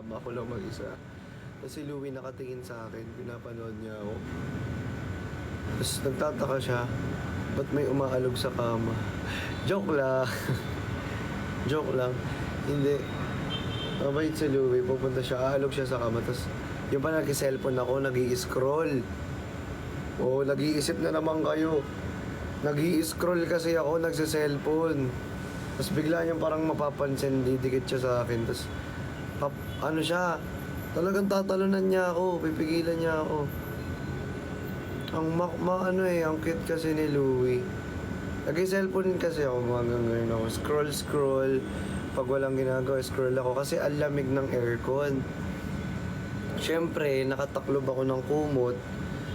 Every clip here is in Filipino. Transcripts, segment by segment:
kama, ako lang mag-isa. Tapos si Louie nakatingin sa akin, pinapanood niya ako. Tapos nagtataka siya, ba't may umaalog sa kama? Joke lang. Joke lang. Hindi. Mabait si Louie, pupunta siya, aalog siya sa kama. Tapos yung pa nag-cellphone ako, nag-i-scroll. Oo, nag-iisip na naman kayo. Nag-i-scroll kasi ako, nagsa-cellphone. Tapos bigla niyang parang mapapansin, didikit siya sa akin. Tapos, ano siya, talagang tatalunan niya ako, pipigilan niya ako. Ang ang cute kasi ni Louie. Nag-cellphone kasi ako, hanggang ngayon ako. Scroll. Pag walang ginagawa, scroll ako. Kasi ang lamig ng aircon. Siyempre, nakataklob ako ng kumot.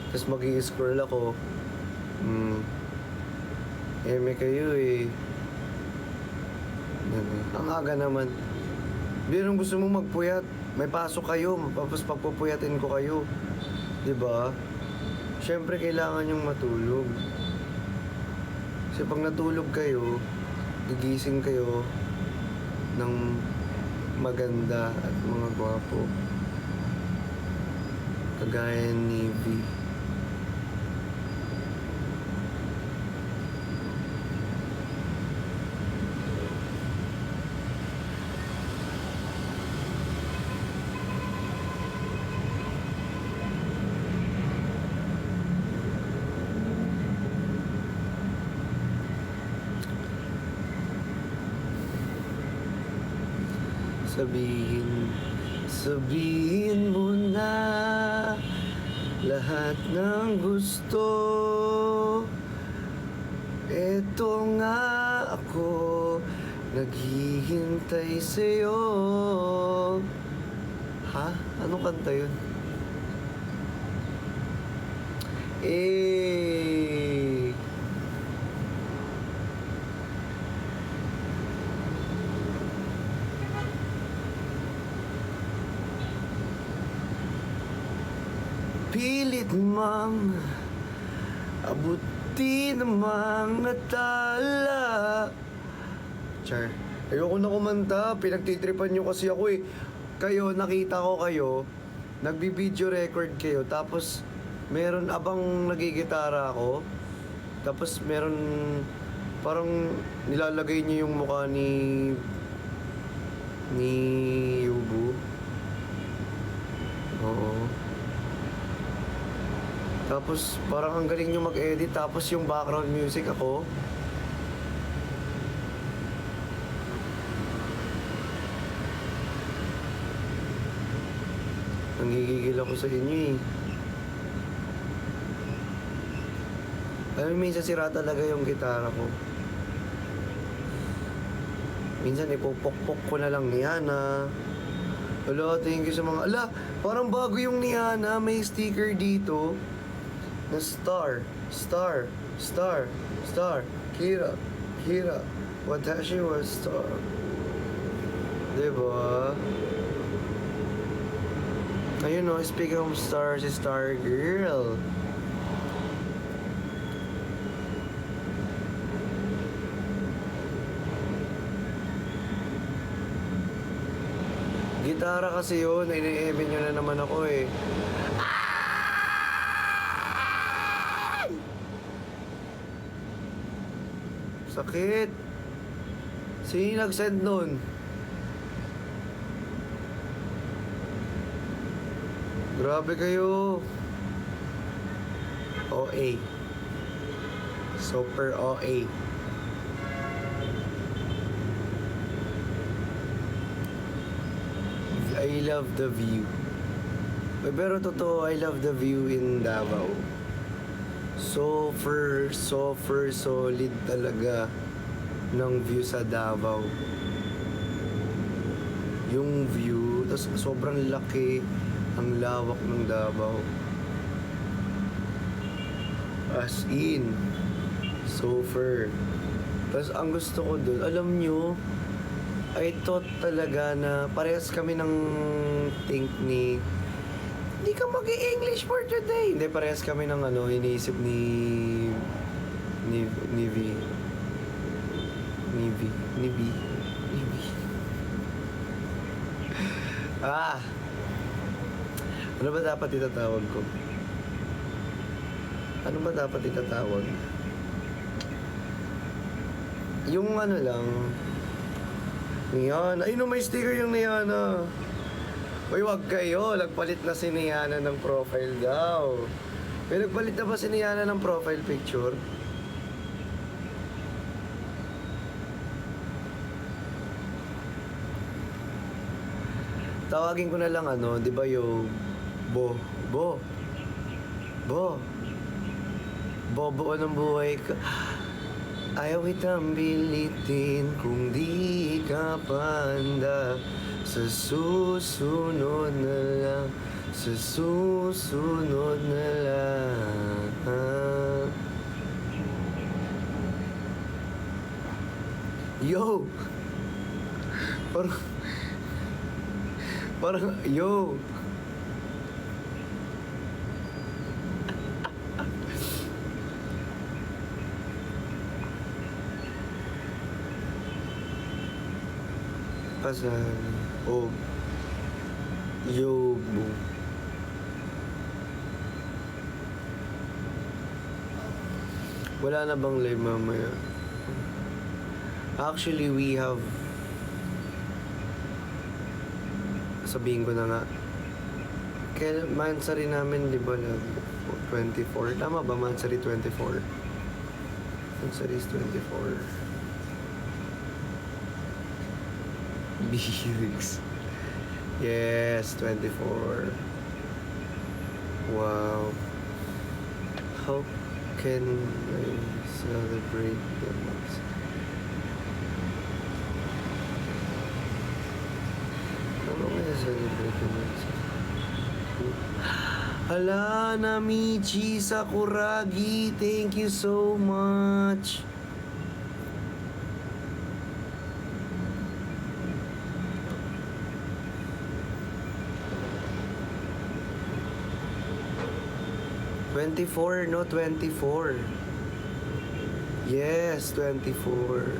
Tapos mag-i-scroll ako. May kayo eh. Ang aga naman. Pero gusto mo magpuyat, may pasok kayo, tapos pagpupuyatin ko kayo. 'Di ba? Siyempre kailangan yung matulog. Kasi pag natulog kayo, gigising kayo ng maganda at mga gwapo. Kagaya ni V. Sabihin mo na lahat ng gusto. Eto nga ako, naghihintay sa'yo. Ha? Anong kanta yun? Pilit mang abuti ng mga tala. Char, ayoko na kumanta. Pinagtitripan nyo kasi ako eh. Kayo, nakita ko kayo, nagbi-video record kayo, tapos meron abang nagigitara ako, tapos meron parang nilalagay niyo yung mukha ni Yubu. Oo. Tapos parang ang galing nyo mag-edit, tapos yung background music ako. Nanggigigil ako sa inyo eh. Alam mo, minsan sira talaga yung gitara ko. Minsan ipupok-pok ko na lang ni Hana. Wala, thank you sa mga... Ala, parang bago yung ni Hana. May sticker dito na star. Kira. Watashi was star. Diba? Ayun o, speaking of stars, si Star Girl. Gitara kasi yun, ini-even nyo na naman ako eh. Sakit. Sino nag-send nun? Grabe kayo. OA. Super OA. I love the view. Pero totoo, I love the view in Davao. Super solid talaga ng view sa Davao. Yung view, tas sobrang laki, ang lawak ng Davao. As in, super. Tas ang gusto ko dun, alam nyo, I thought talaga na parehas kami ng think ni hindi ka mag-i-English for today. Hindi, parehas kami ng iniisip ni V. Ah! Ano ba dapat itatawag ko? Ano ba dapat itatawag? Yung ano lang, Niana. Ay, no, may sticker yung Niana. Uy, wag kayo. Nagpalit na si Niana ng profile daw. May nagpalit na ba si Niana ng profile picture? Tawagin ko na lang ano, di ba yung Bo, Bo, Bo, Bobo ng buhay ka. Ayaw kitang bilitin kung di ka panda. Sa susunod na lang, sa susunod na lang. Yo! Parang, yo! Pasal, oh, yo, bo. Wala na bang live mamaya? Actually, we have... Sabihin ko na nga. Kaya Mansari namin, di ba, 24? Tama ba, Mansari 24? Mansari is 24. Lyrics. Yes, 24. Wow. How can I celebrate the months? Ano kaya celebrate the months? Hala, Namichi Sakuragi, thank you so much. No, 24. Yes, 24.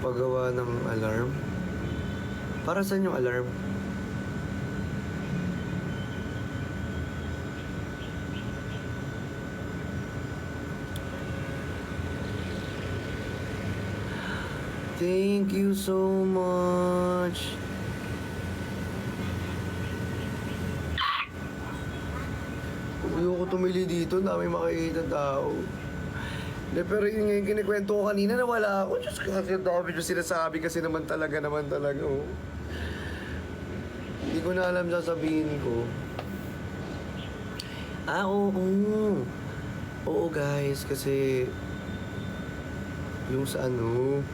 Paggawa ng alarm. Para saan yung alarm? Thank you so much. Ayoko tumili dito, dami makikita tao. De, pero yun nga yung kinikwento ko kanina, nawala ako. Diyos ko, kasi dami yung sinasabi kasi naman talaga, oh. Hindi ko na alam sasabihin ko. Ah, oo. Oo, guys, kasi yung sa ano,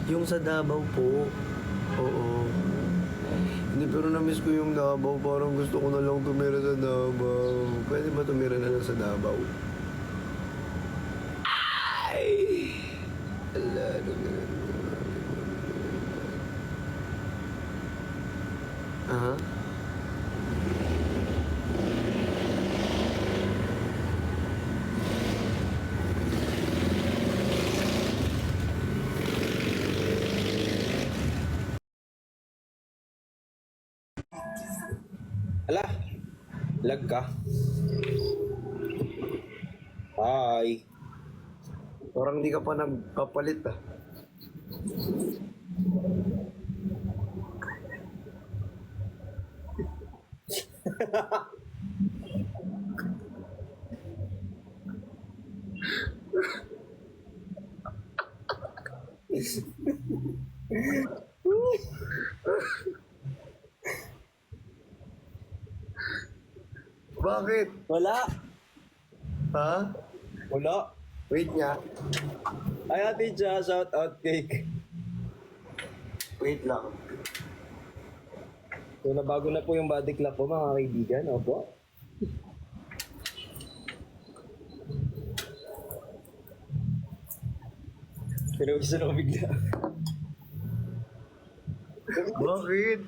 yung sa Davao po. Oo. Hindi, pero na-miss ko yung Davao. Parang gusto ko na lang tumira sa Davao. Pwede ba tumira na lang sa Davao? Ay! Ala, aha. Ala, lag ka. Hi. Parang hindi ka pa nagpapalit ah. Bakit? Wala. Ha? Wala. Wait nga. Ay, ate Cha, shout out cake. Wait lang. So, nabago na po yung body clock ko, mga kaibigan. Opo. Pero gusto na ko bigla. Bakit?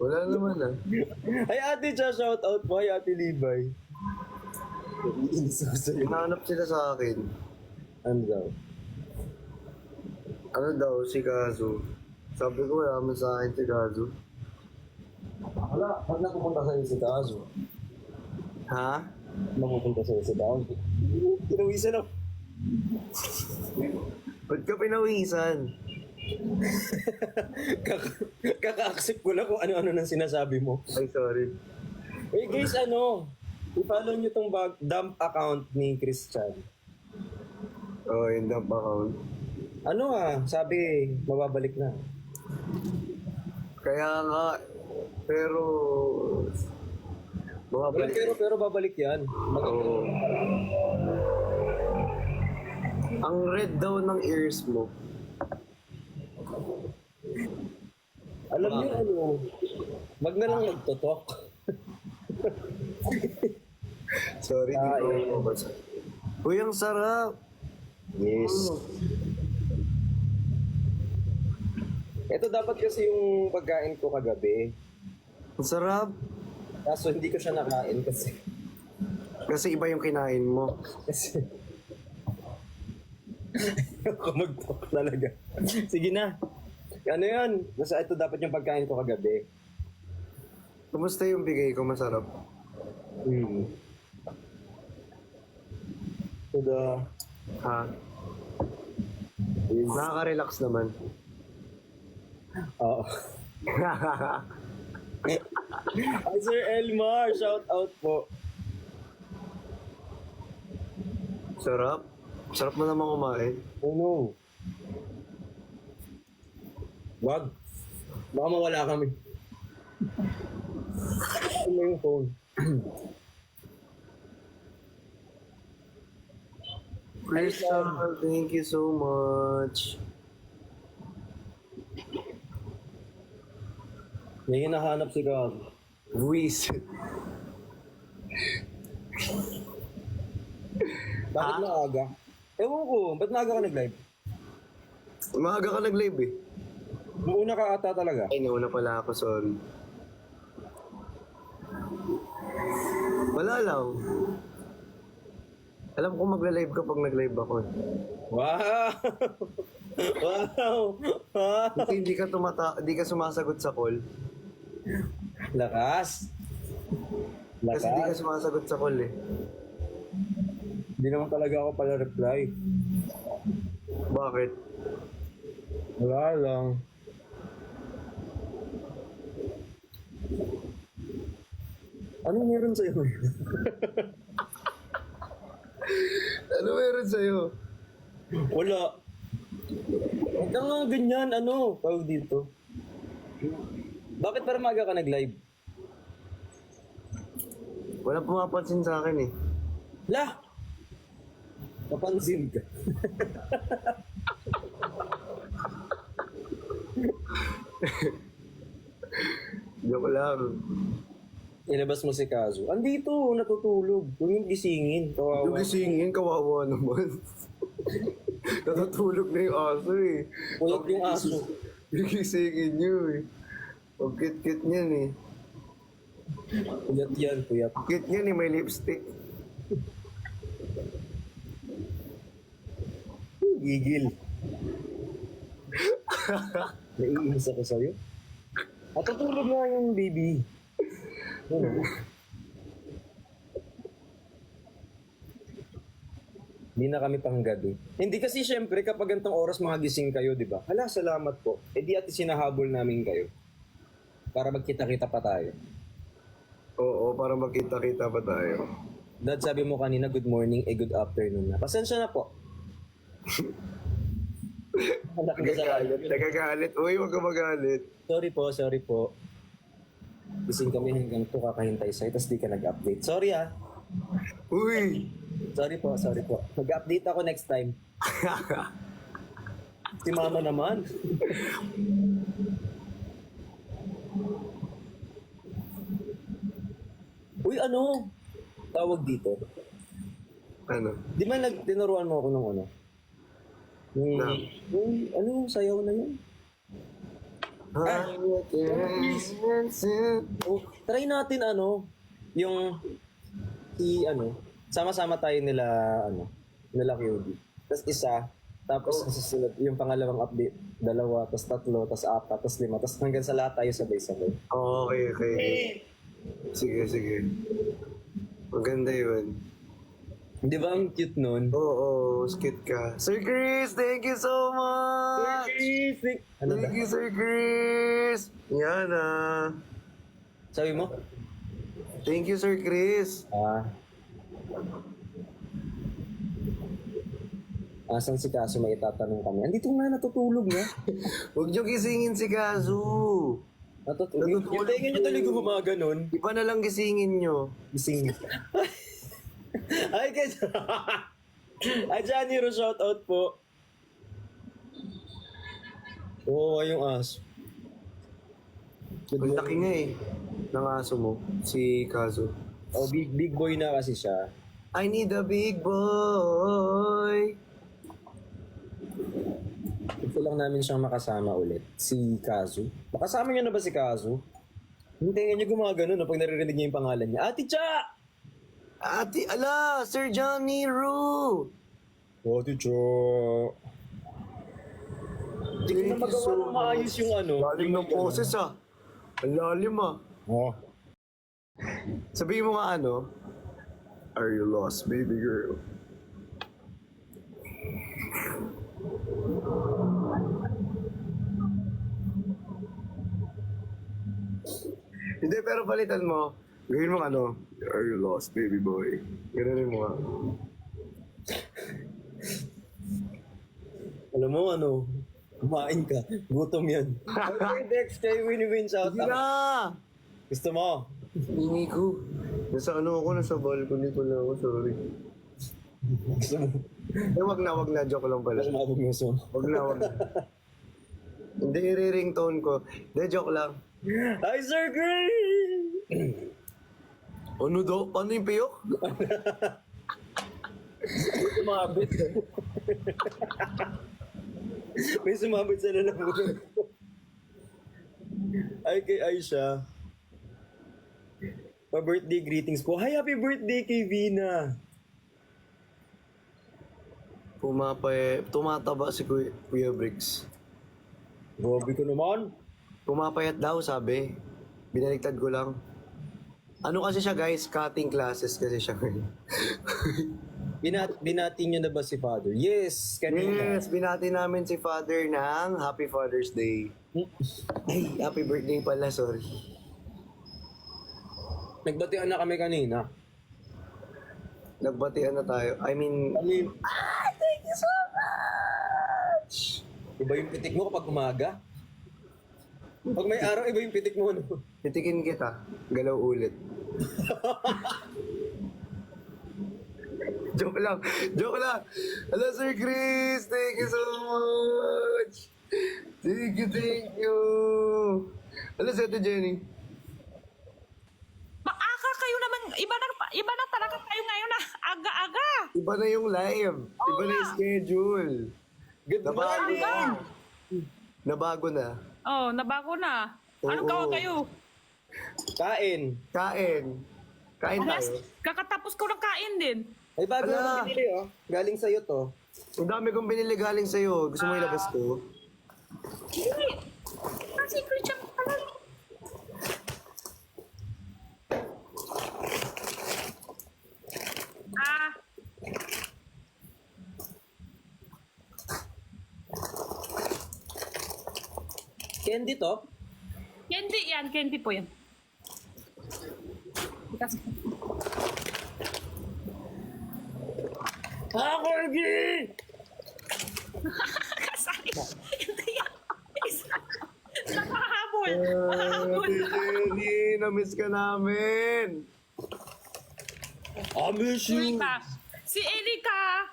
Wala naman ah. Ay, ate Cha, shout out po. Ay, ate Libay. Iinis ako sa'yo. Hinahanap sila sa akin. Ano daw? Ano daw, si Kazu. Sabi ko, wala naman sa akin si Kazu. Wala, ba't napupunta sa'yo si Kazo? Ha? Mapupunta sa'yo si Kazo. Tinawisan ako. Ba't ka pinawisan? Kaka-accept ko lang kung ano-ano nang sinasabi mo. Ay, sorry. Eh guys, i-follow nyo tong dump account ni Christian. Oh, yung dump account. Sabi, mababalik na. Kaya nga, pero... Walang pero babalik yan. Oo. Ang red daw ng ears mo. Alam niyo wag na lang magtotok. Sorry, di ko mabasa. Uy, ang sarap! Yes. Ito dapat kasi yung pagkain ko kagabi. Ang sarap! Kaso hindi ko siya nakain kasi. Kasi iba yung kinain mo. Kasi ako mag-talk talaga. Sige na. Ano yan? Basta ito dapat yung pagkain ko kagabi. Kumusta yung bigay ko? Masarap. Tada. Ha? Nakaka-relax naman. Oo. Hi Sir Elmar, shout out po. Sarap. Sarap mo naman kumain. Oh no. Wag. Baka mawala kami. Ano yung phone? Crystal, thank you so much. May hinahanap si Gab. Buwis. Bakit maaga? Ewan ko, ba't maaga ka nag-live? Maaga ka nag-live eh. Muuna ka ata talaga. Ay, nauna pala ako, sorry. Wala lang. Alam ko magla-live ka pag nag-live ako. eh. Wow! Wow! Wow! Kasi hindi ka sumasagot sa call. Lakas! Kasi hindi ka Lakas! sumasagot sa call eh. Hindi naman talaga ako pala reply. Bakit? Wala lang. Anong meron sa'yo ngayon? Ano meron sa'yo? Wala. Huwag ka nga ganyan, tawag dito. Bakit para maga ka nag-live? Walang pumapansin sa akin eh. La! Papansin ka. Joke lang. Ilabas mo si Kazu. Andito, natutulog. Huwag yung gisingin. Yung Kawawa. gisingin, kawawa naman. Natutulog na yung aso eh. Puyat yung aso. Yung gisingin nyo eh. Ang kit-kit niyan eh. Puyat yan, puyat. Kit niyan eh, may lipstick. Gigil. Naiinis ako sa'yo. At tutulog nga yung baby. Hindi na kami panggabi. Hindi kasi syempre kapag gantong oras mga gising kayo, di ba? Hala, salamat po. Eh di ati sinahabol namin kayo. Para magkita-kita pa tayo. Oo, para magkita-kita pa tayo. Dad, sabi mo kanina, good morning, good afternoon na. Pasensya na po. Anak ko sa Nagagalit. Uy, huwag ka magalit. Sorry po. Gising kami hanggang 2 kakahintay sa'yo, tapos di ka nag-update. Sorry ah. Uy! Sorry po. Mag-update ako next time. Si mama naman. Uy, tawag dito. Ano? Di ba tinuruan mo ako ng Na? yung sayaw na yun? Oh, try natin yung sama-sama tayo nila QD. Tapos isa, tapos susunod, yung pangalawang update, dalawa, tapos tatlo, tapos apat, tapos lima, tapos hanggang sa lahat tayo sabay-sabay. Okay. Sige, sige. Maganda yun. Di ba ang cute nun? Oo, skit ka. Sir Chris, thank you so much! Ano ba? Thank you, Sir Chris! Yan ah. Sabi mo? Thank you, Sir Chris. Asan si Kaso, may itatanong kami. Andito nga, natutulog na. Huwag niyo gisingin si Kazu. Natutulog. Yung tenga niyo talaga humaga nun. Iba na lang gisingin niyo. Gising. Ay, kaya... Ay, Janiro, shoutout po. Oo, yung aso. Ang laki nga eh. Ng aso mo, si Kazu. Oh, big boy na kasi siya. I need a big boy. Gusto lang namin siyang makasama ulit. Si Kazu. Makasama niyo na ba si Kazu? Hindi niya gumagano na pag naririnig niya yung pangalan niya. Ate Cha! Ate, ala, Sir Johnny Roo. Ate Cha! Hindi ko na magawa ng maayos yung Lalim ng poses ah. Ang lalim ah. Oh. Sabihin mo nga Are you lost, baby girl? Hindi, pero palitan mo. Gawin mo Are you lost, baby boy? Gano'n mo nga. Alam mo kumain ka. Gutom yan. Okay, Dex, kay Winnie shout Hindi na! Gusto mo? Hingi ko. Nasa ako, nasa balcony ko lang ako, sorry. Gusto mo? Wag na, joke lang pala. Mabog mo so. Wag na. Hindi, i-ringtone ko. Hindi, joke lang. Hi, Sir Green! Ano daw? Paano yung piyok? Sumabit. May sumabit sa lalamunan ko. Ay, kay Aisha. Pa-birthday greetings po. Hi, happy birthday kay Vina. Tumataba si Kuya Briggs. Grabe ko naman. Pumapayat daw, sabi. Binaligtad ko lang. Ano kasi siya, guys? Cutting classes kasi siya ngayon. Binati niyo na ba si Father? Yes, kanina. Yes, binati namin si Father ng Happy Father's Day. Ay, happy birthday pala, sorry. Nagbatian na kami kanina. Nagbatian na tayo. I mean, thank you so much! Iba yung pitik mo kapag umaga? Pag may araw, iba yung pitik mo, Titikin kita. Galaw ulit. Joke lang. Hello, Sir Chris. Thank you so much. Thank you. Hello, Sir Jenny. Maaka kayo naman, iba na talaga kayo ngayon na aga-aga. Iba na yung live. Iba na yung schedule. Good Nabago morning! na. Nabago na. Oh, nabago na. Anong Oo. gawa kayo? Kain. Kain tayo. Kakatapos ko ng kain din. Ay, bago Ala. na binili, Galing sa'yo to. Ang dami kong binili galing sa'yo. Gusto mo ilabas ko? Hindi. Secret siya pala. Candy to? Candy yan. Candy po yan. Corgi! Kasali. Hindi yan. Nakahabol. Nakahabol. Jenny, na-miss ka namin. I miss you! Erika. Si Erika,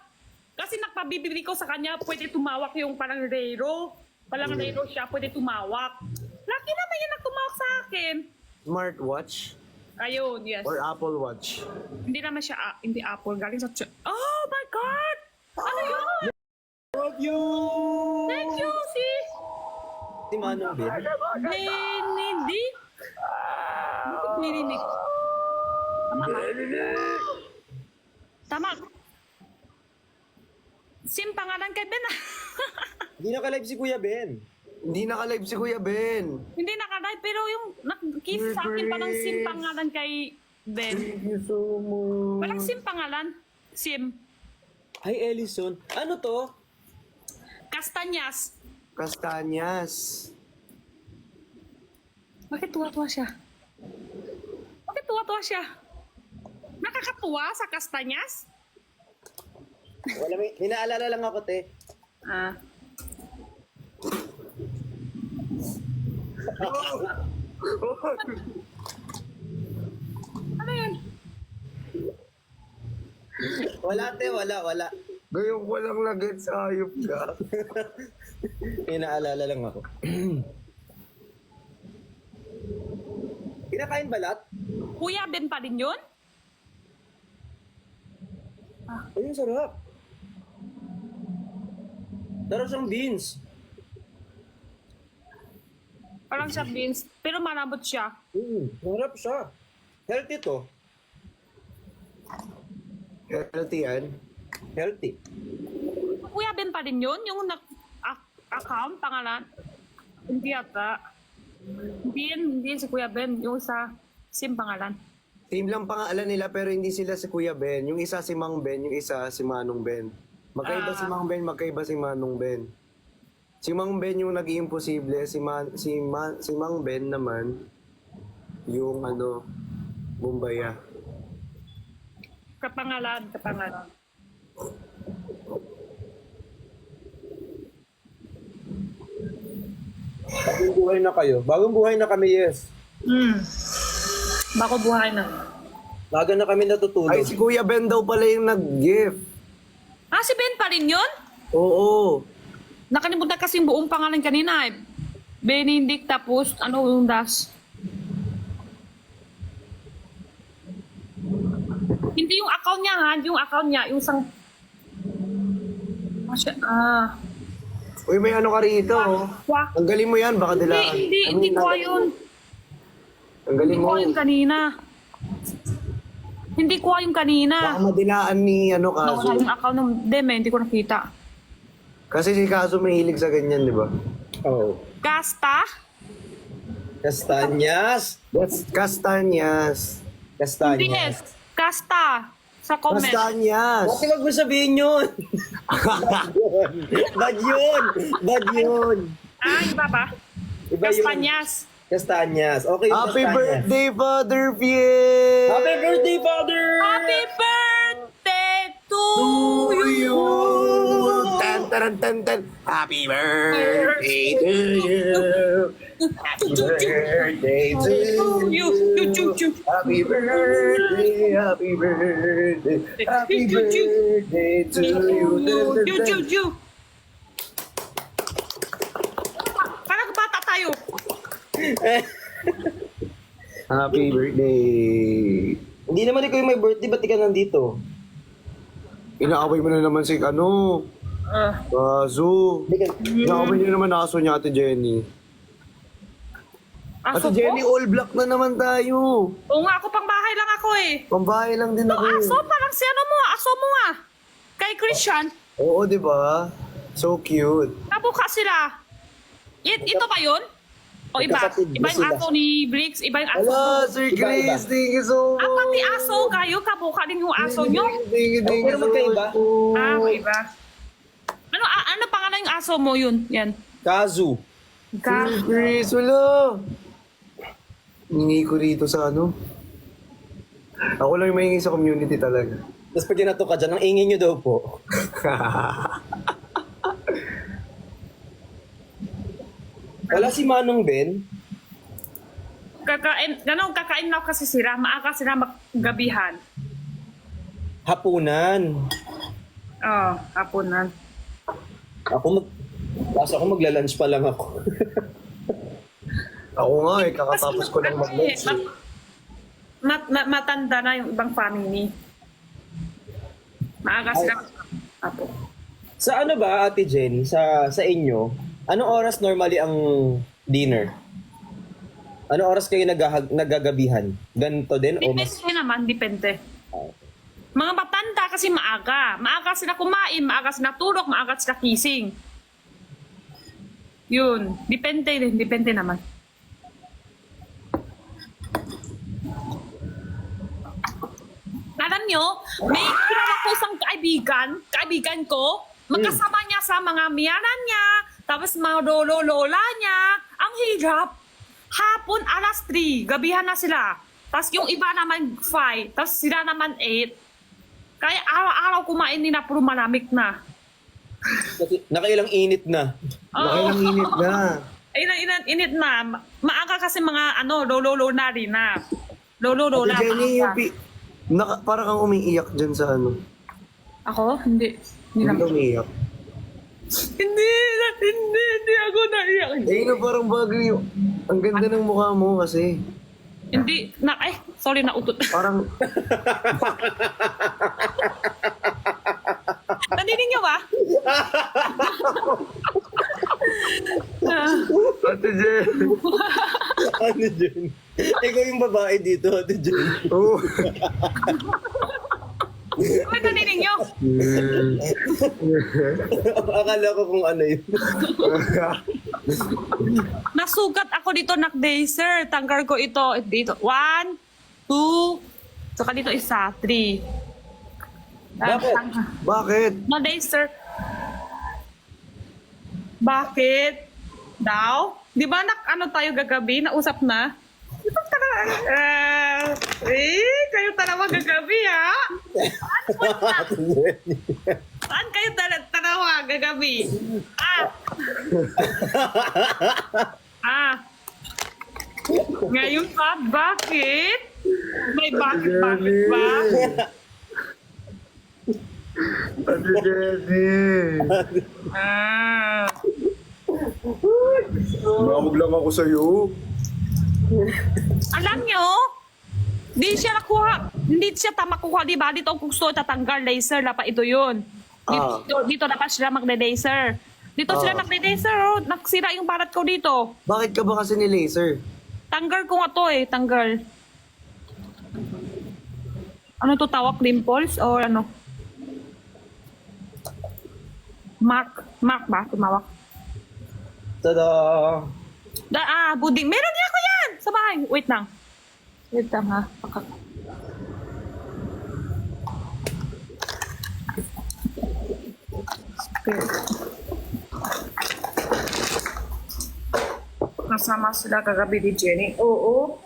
kasi nagpabibili ko sa kanya, pwede tumawak yung parang rero. Parang rero siya, pwede tumawak. Laki naman yan ang tumawak sa akin. Smartwatch Ayun, yes. or Apple Watch? Hindi naman siya, hindi Apple. Galing sa... Oh my God! Ano yun? Love you! Thank you, sis! Si Manong Ben? Benedict? Benedict. Tama ba? Tama. Sim pangalan kay Ben. Hindi naka-live si Kuya Ben. Hindi naka-live si Kuya Ben. Hindi nakalive, pero yung nag-give sa akin parang Sim pangalan kay Ben. Thank you so much. Walang Sim pangalan. Sim. Hi, Ellison. Ano to? Castanyas. Kastanyas. Bakit tuwa-tuwa siya? Bakit tuwa-tuwa siya? Nakakatuwa sa Castanyas? Wala, may naalala lang ako, te. Ah. Ano yun? Wala, te. Wala. Ngayon ko lang nag-get sa ayop ka. May naalala lang ako. Kinakain balat? Kuya Ben pa rin yun? Ayun, sarap. Sarap siyang beans. Parang siya beans, pero malambot siya. Sarap siya. Healthy to. Healthy yan. Healthy. Kuya Ben pa rin yun? Yung account, pangalan? Hindi ata. Hindi si Kuya Ben. Yung sa Sim pangalan. Team lang pangalan nila pero hindi sila si Kuya Ben. Yung isa si Mang Ben, yung isa si Manong Ben. Magkaiba si Mang Ben, magkaiba si Manong Ben. Si Mang Ben yung nag-iimposible, si Mang Ben naman yung Bumbaya. Kapangalan. Bagong buhay na kayo. Bagong buhay na kami, yes. Bako buhay na. Baga na kami natutulog. Ay, si Kuya Ben daw pala yung nag-gift. Ah, si Ben pa rin yun? Oo. Nakalimutan kasi yung buong pangalan kanina eh. Benedict tapos ano yung das? Hindi yung account niya ha, yung account niya, yung sang... Uy, may ano ka rito. Oh. Wah. Tanggalin mo yan, baka dilaan. Hindi ko yun. Tanggalin Hindi mo. ko yung kanina. Hindi ko yung kanina. Baka madilaan ni Nawala Kaso. yung account ng Deme, hindi ko nakita. Kasi si Kaso mahilig sa ganyan, di ba? Oh. Casta? Kastanyas. That's Kastanyas. Kastanyas. Yes. Casta. Sa comment. Kastanyas. Bakit wag mo sabihin yun? Bad yun. Ah, iba ba? Iba yun. Castanyas. Kastanyas. Okay, yung Happy Kastanyas. birthday, Father Fiel! Happy birthday, Father! Happy birthday to you! Tan, taran, tan, tan. Happy birthday to you! Happy birthday to you! Happy birthday, happy birthday, happy birthday to you! Parang bata tayo. Happy birthday! Hindi naman ikaw yung may birthday, ba't di ka nandito? Inaaway mo na naman si Kaso. Inaaway niyo naman aso niya, Ate Jenny. Aso Ate Jenny, po? all black na naman tayo. Oo nga, ako pang bahay lang ako eh. Pambahay lang din ako. Aso, parang si ano mo, aso mo nga. Kay Christian, Oo, di ba? So cute. nabuka sila. Ito ba yun? O iba? Magkapatid Iba ba yung sila? aso ni Briggs, iba yung aso. Hello, Sir Iba, Chris. iba. Thank you so much. Ah, pati aso kayo, kabuka din yung aso nyo. Thank you Pero so magkaiba? much po. Ah, iba. Ano pangalan yung aso mo yun? Yan. Kazu. Sir Chris, wala. Hingi ko rito sa Ako lang yung mahingi sa community talaga. Tapos pag ginato ka dyan, ang ingin nyo daw po. Wala si Manong Ben. Kakain na kasi sila. Maaga sila maggabihan. Hapunan. Oo, hapunan. Tapos ako magla-lunch pa lang ako. Ako nga kakatapos ko lang mag-lunch. Matanda na yung ibang family. Maaga sila. Apo. Sa ano ba, Ate Jenny, sa inyo, Anong oras normally ang dinner? Anong oras kayo nagagabihan? Ganito din o mas... Depende naman, depende. Mga matanda kasi maaga. Maaga sila kumain, maaga sila tulog, maaga sila kising. Yun. Depende din, depende naman. Alam nyo, may kilala ko isang kaibigan ko, magkasama niya sa mga miyanan niya, tapos mga lolo-lola niya. Ang hirap. Hapon, alas 3, gabihan na sila. Tapos yung iba naman 5, tapos sila naman 8. Kaya araw-araw kumain nila, puro malamig na. Nakailang init na. Nakailang init na. Init na. Maaga kasi mga lolo-lola rin na. Lolo-lola. Ate Jenny, maaga. parang kang umiiyak dyan sa ano. Ako? Hindi. Hindi Hindi naman. ka umiiyak. Hindi ako naiyak. Eh, parang bagay yung... Ang ganda ng mukha mo kasi. Hindi, sorry, nautot. Parang... Naninig niyo ba? Ate Jen. Ano dyan? Ikaw yung babae dito, Ate Jen. Oo. Bakit naninig niyo? Akala ko kung ano yun. Nasugat ako dito, Nakdaser. Tanggal ko ito. Dito. 1, 2, saka dito isa, 3. Bakit? Bakit? Nakdaser. Bakit? Daw? Di ba tayo gagabi? Nausap na? Kayo talaga gagabi, ha? Saan kayo talaga gagabi? Ngayon pa? Bakit? May bakit ba? Ate Jenny. Tumawag lang ako sa'yo. Alam nyo, hindi siya makuha, di ba? Dito kung gusto tatanggal laser, dapat ito yun. Dito dapat sila magde-laser. Dito sila magde-laser, oh. Naksira yung barat ko dito. Bakit ka ba kasi ni laser? Tanggal ko nga to tanggal. Ano to tawag? Dimples? Or ano? Mark ba? Tumawag. Tada! Buding. Meron niya ako yan! Sa bahay. Wait lang ha. Nasama sila kagabi ni Jenny. Oo.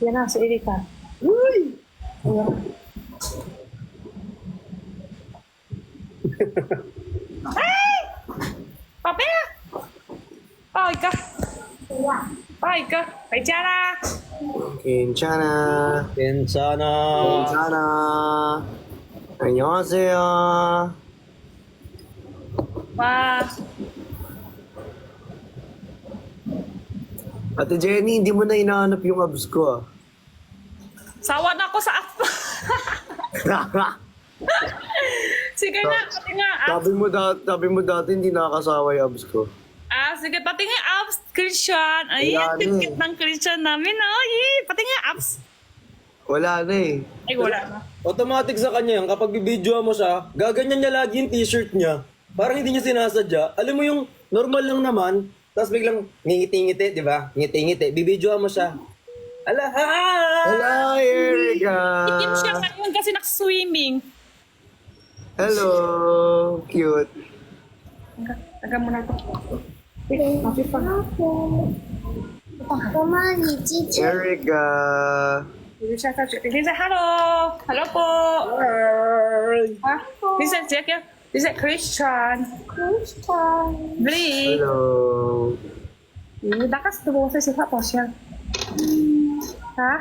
Yan na, si Erika. Uy! Ayan. Ay! Papel! Bye ka. Bye ka. Bye Jana. Kinchana. Kensana! Kinchana. 안녕하세요. Ba. Ate Jenny, hindi mo na hinahanap yung abs ko, ah. Sawa na ako sa app. Sige nga, pati nga. sabi mo dati hindi nakakasawa yung abs ko. Sige, pati nga apps, Christian. Ay, Wala ang na cute ng Christian namin. Ay, pati nga apps. Wala na eh. Ay, wala na. Automatic sa kanya yan, kapag bibidyoan mo siya, gaganyan niya lagi yung t-shirt niya. Parang hindi niya sinasadya. Alam mo yung normal lang naman, tapos biglang ngingiti-ngiti, di ba? Ngiti-ngiti. Bibidyoan mo siya. Ala, ha! Hello, Erika. Itim siya ngayon kasi nak-swimming. Hello. Cute. Taga mo na ito. Erika. Lisa, hello. Hello po. Ha? Lisa, check ya. Lisa, Christian. Bli. Hello. Dakas tubuh sa siya po siya. Ha?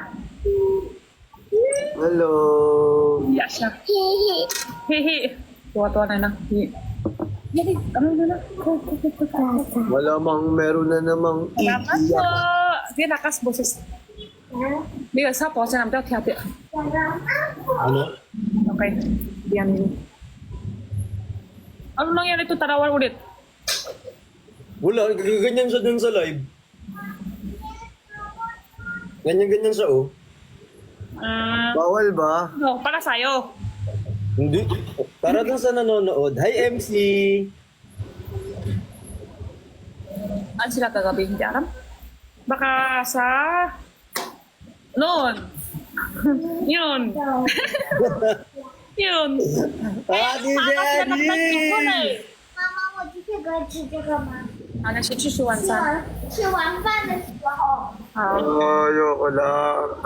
Hello. Iya siya. Hehe. Tuwa-tuwa na lang. Jadi, ano na? Malamang meron na namang Dakas po. iiyak. Dia dakas boses. Dia sa po siya namanya tiap-tiap. Ano? Okay. Yan. Ano nangyari ito? Tarawan ulit. Wala, ganyan siya dun sa live. Ganyan-ganyan siya, oh. Bawal ba? No, para sa'yo. Hindi. Para dun sa nanonood. Hi, MC! Ano sila kagabi? Hindi alam? Baka sa... Noon. Yun. Yun. Ah, di Jenny! 妈妈，我去这个吃这个吗？ Ano siya, chuchuan sa... 吃完饭的时候。 Ayoko lang.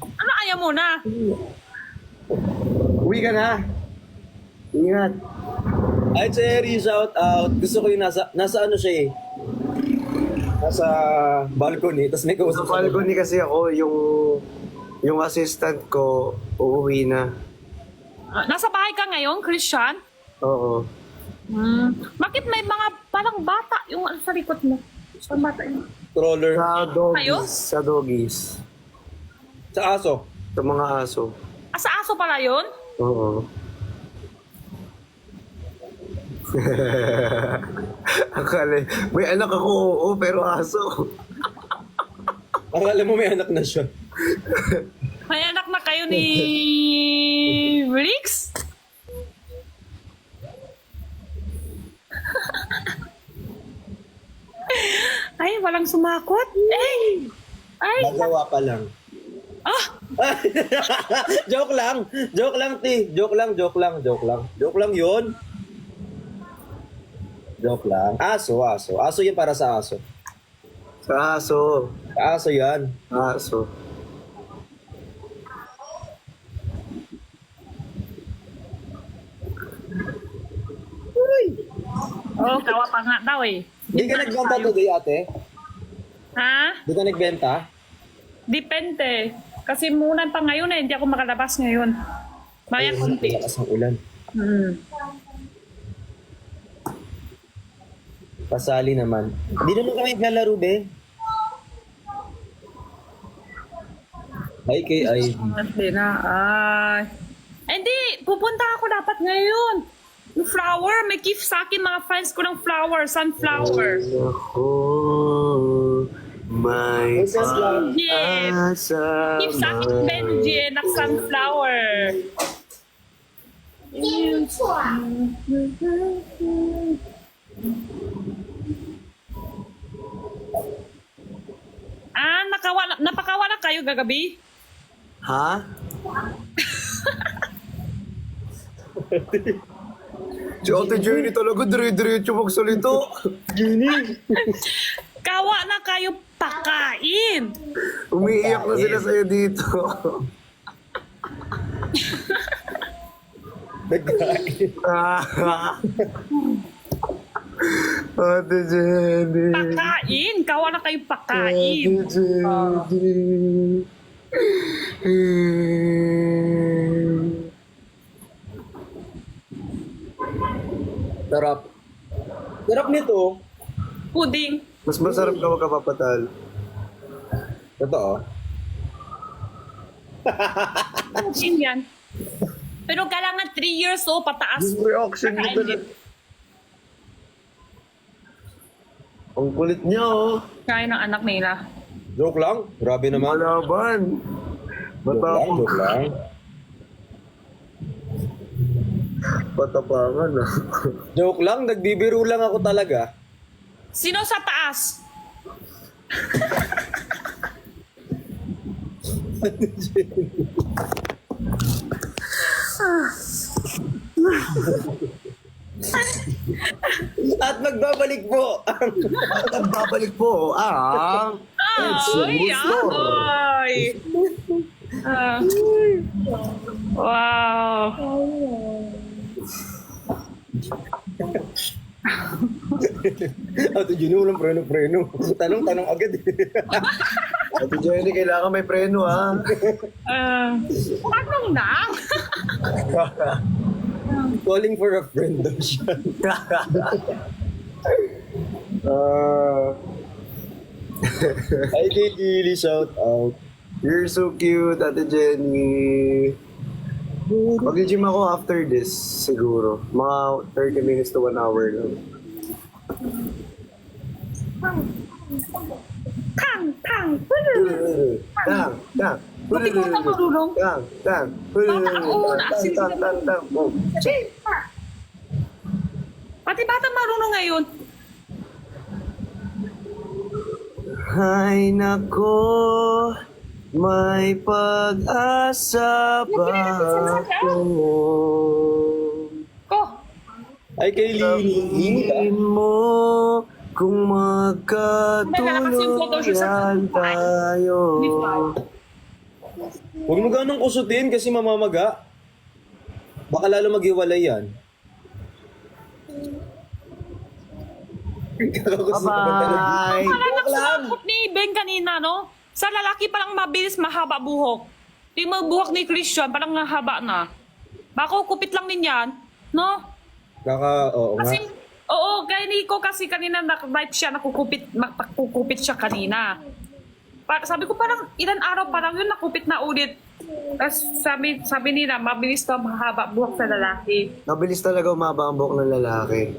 Ano ayaw mo na? Uwi ka na. Ingat. Hi, Cherry. Shout out. Gusto ko yung nasa ano siya eh. Nasa balcony. Tapos may Sa kausap sa balcony kasi ako, yung assistant ko, uuwi na. Nasa bahay ka ngayon, Christian? Oo. Bakit may mga parang bata yung ano sa likod mo? Saan bata yun? stroller. Sa Kayo? doggies. Sa doggies. Sa aso. Sa mga aso. Ah, sa aso pala yun? Oo. Akala, may anak ako, oo, pero aso. Akala mo may anak na siya. May anak na kayo ni Rix? Ay, walang sumakot. Ay! Ay! Nagawa pa lang. Ah! Joke lang. Joke lang, Ti. Joke lang. Joke lang yun. Joke lang. Aso. Aso yan para sa aso. Sa aso. Sa aso yan. Aso. Oh, kawa pa nga daw eh. Di ka nagbenta today, ate? Ha? Di ka nagbenta? Depende. Kasi muna pa ngayon eh, hindi ako makalabas ngayon. Maya konti. Lakas ng ulan. Pasali naman. Di naman kami naglalaro, be. Hi kay Ivy. Hindi na. Ay. Hindi, pupunta ako dapat ngayon. Yung flower, may gift sa akin mga friends ko ng flower, sunflower. Ako, may Yes. asa. Gift sa akin Benji ng sunflower. 听错。 Ah, napakawa na kayo gagabi? Ha? Si Ate Jenny talaga dire-diretso magsalita. Kawa na kayo pakain. Umiiyak na sila sa'yo dito. Nagkain. Ate Jenny. Pakain. Kawa na kayo Ate pakain. Jenny. Sarap. Sarap nito. Puding. Mas masarap ka magkapapatal. Totoo. Puding yan. Pero kailangan 3 years old pataas. Yung reaction niya Pakain talaga. Ang kulit niya, oh. Kaya ng anak nila. Joke lang. Grabe naman. Malaban. Matapang. Joke lang. Patapangan, ah. Joke lang. Nagbibiro lang ako talaga. Sino sa taas? At magbabalik po. At babalik po, ang... Ay, ay. Ah. Wow. Ate Juno, walang preno-preno. Tanong-tanong agad. Ate Jenny, kailangan may preno, ha? Tanong na. Calling for a friend daw siya. Hi kay Gilly, shout out. You're so cute, Ate Jenny. Mag-gym ako after this, siguro. Mga 30 minutes to 1 hour lang. Tang, tang. Tang, tang. Buti ko na marunong. Tang, tang. Bata ako, naasin Tang, tang, tang. Oh. Pati bata marunong ngayon. Ay nako, may pag-asa ba ako? Ko, Ay, kay Lini. Sabihin mo kung magkatuluyan tayo. Huwag mo ganong kusutin kasi mamamaga. Baka lalo maghiwalay yan. Kakakusot naman talaga. Bye! wala nang sumakot ni Ben kanina, no? Sa lalaki parang mabilis mahaba buhok. Di mo buhok ni Christian, parang mahaba na. Bako, kupit lang din yan, no? Oo nga. Kasi, oo, kaya Nico kasi kanina na-right siya, nakukupit siya kanina. Sabi ko parang ilan araw parang yun nakupit na ulit. Tapos sabi nila, mabilis to mahaba buhok sa lalaki. Mabilis talaga umaba ang buhok ng lalaki.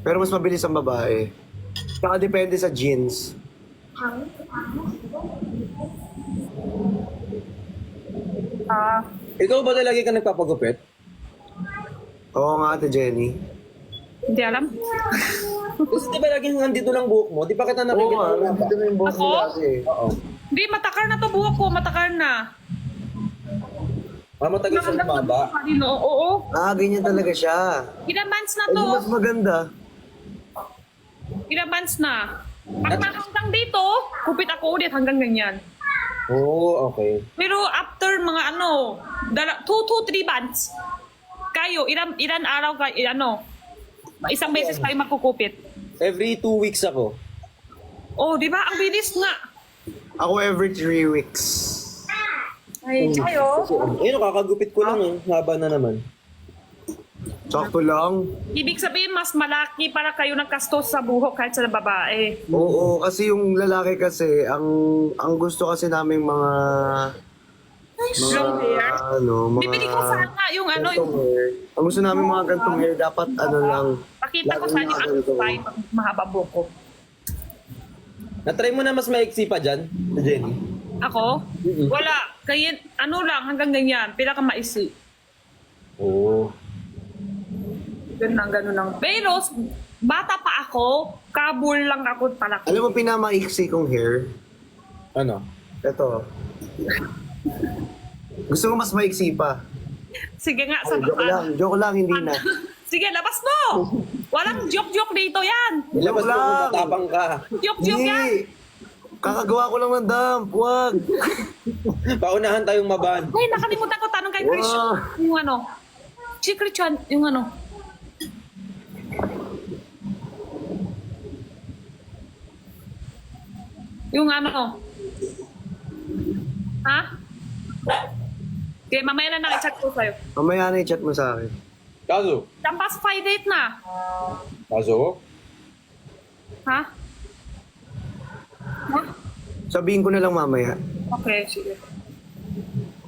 Pero mas mabilis ang babae. Saka depende sa jeans. Ikaw ba talaga ka nagpapagupit? Oo nga, Ate Jenny. Hindi alam. Kasi di ba laging nandito lang buhok mo? Di pa kita Oo nakikita? nga, nandito na yung buhok Ako? nila kasi. Oo. Hindi, matakar na to buhok ko, matakar na. Matagal siyang bumaba. Oo. Ganyan talaga siya. Ilang months na Ay, to. mas maganda. Ilang months na. Pag hanggang dito, kupit ako ulit hanggang ganyan. Oo, okay. Pero after mga 2 to 3 months, kayo, ilan araw isang beses kayo magkukupit. Every 2 weeks ako. Oh, di ba? Ang bilis nga. Ako every 3 weeks. Ay, kayo. Ayun, kakagupit ko lang eh. Haba na naman. Sakto lang. Ibig sabihin, mas malaki para kayo nagkastos sa buhok kahit sa babae. Oo, kasi yung lalaki kasi, ang gusto kasi namin mga Long hair. mga Bibili ko sana yung gantong hair. Ang gusto namin mga gantong hair, dapat lang. Pakita ko laging sa inyo mga ang ganito. style pag mahaba buhok ko. Na-try mo na mas maiksi pa dyan, Jenny? Ako? Wala. Kaya lang, hanggang ganyan. Pila ka maisi. Oo. Ganun lang. Pero, bata pa ako, kabul lang ako palaki. Alam mo, pinamaiksi kong hair? Ano? Ito. Gusto ko mas maiksi pa. Sige nga, Ay, joke lang, hindi na. Sige, labas mo! Walang joke-joke dito yan! Ilabas mo lang. kung matapang ka. Joke-joke yan! Hindi! Kakagawa ko lang ng dump, wag! Paunahan tayong maban. Ay, nakalimutan ko tanong kay Christian. Wow. Yung si Christian, yung Yung Ha? Okay, mamaya na nakichat ko sa'yo. Mamaya na i-chat mo sa akin. Kaso? Tampas 5 date na. Kaso? Ha? Ha? Sabihin ko na lang mamaya. Okay, sige.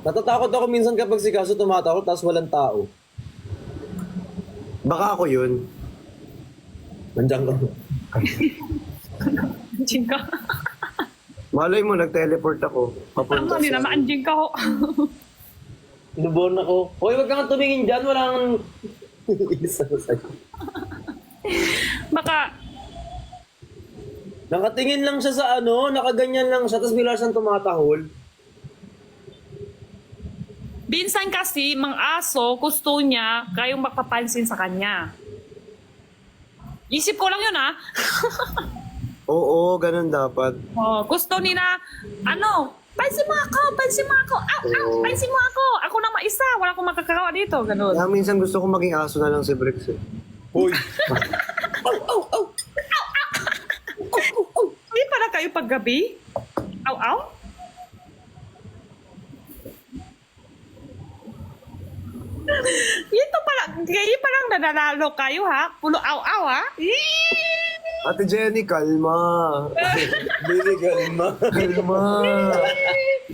Natatakot ako minsan kapag si Kaso tumatakot tapos walang tao. Baka ako yun. Nandiyan ka. Anjing ka. Malay mo, nag-teleport ako. Papunta Tama, hindi naman anjing ka ho. Lubon ako. Hoy, wag kang tumingin dyan. Wala kang... Isa ko sa'yo. Baka, Nakatingin lang siya sa nakaganyan lang siya, tapos bigla siyang tumatahol. minsan kasi, mga aso, gusto niya kayong magpapansin sa kanya. Isip ko lang yun, ha? Oo, ganun dapat. Oh, gusto nila, pansin mo ako, pansin mo ako. Ako na maisa, wala akong makakagawa dito, ganun. Kaya minsan gusto ko maging aso na lang si Brix eh. Hoy! Hindi pala kayo paggabi? Aw-aw? Ito pala, kayo parang nananalo kayo, ha? Pulo aw-aw, ha? Ate Jenny, kalma. Bili kalma. Kalma.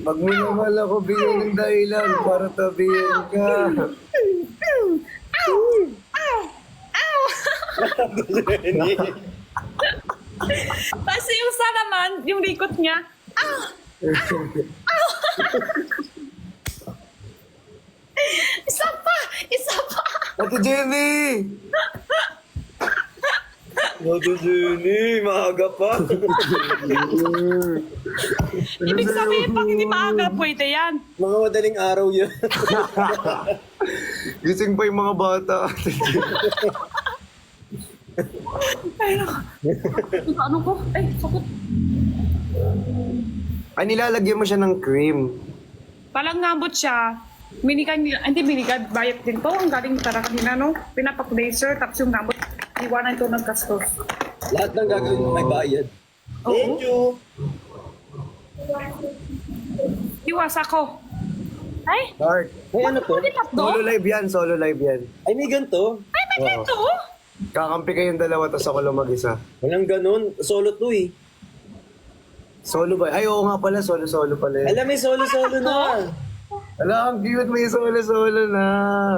Pag minamahal ako, bigyan ng dahilan para tabihin ka. Tapos yung isa naman, yung likot niya, isa pa! Isa pa! Ate Jenny! Ate Jenny, maaga pa. Ibig sabihin, pag hindi maaga, pwede yan. Mga madaling araw yun. Gising pa yung mga bata. Ate Jenny. Ay, naku. Ano ko? Ay, sakot. Ay, nilalagyan mo siya ng cream. Palang ngambot siya. Minikan, hindi minikan, bayat din to. Ang galing tara kanina, no? Pinapak-laser, tapos yung ngambot, iwanan ko ng gastos. Lahat ng gagawin mo may bayad. Thank you. Iwas ako. Ay, Dark. Ay, ano to? pwede tatlo? Solo live yan, solo live yan. Ay, may ganito. Ay, may Oo. ganito? Kakampi kayong dalawa, tapos ako lang mag-isa. Walang ganun. Solo to eh. Solo ba? Ay, oo nga pala, solo-solo pala. Alam, may solo-solo na. Ala, ang cute, may solo-solo na.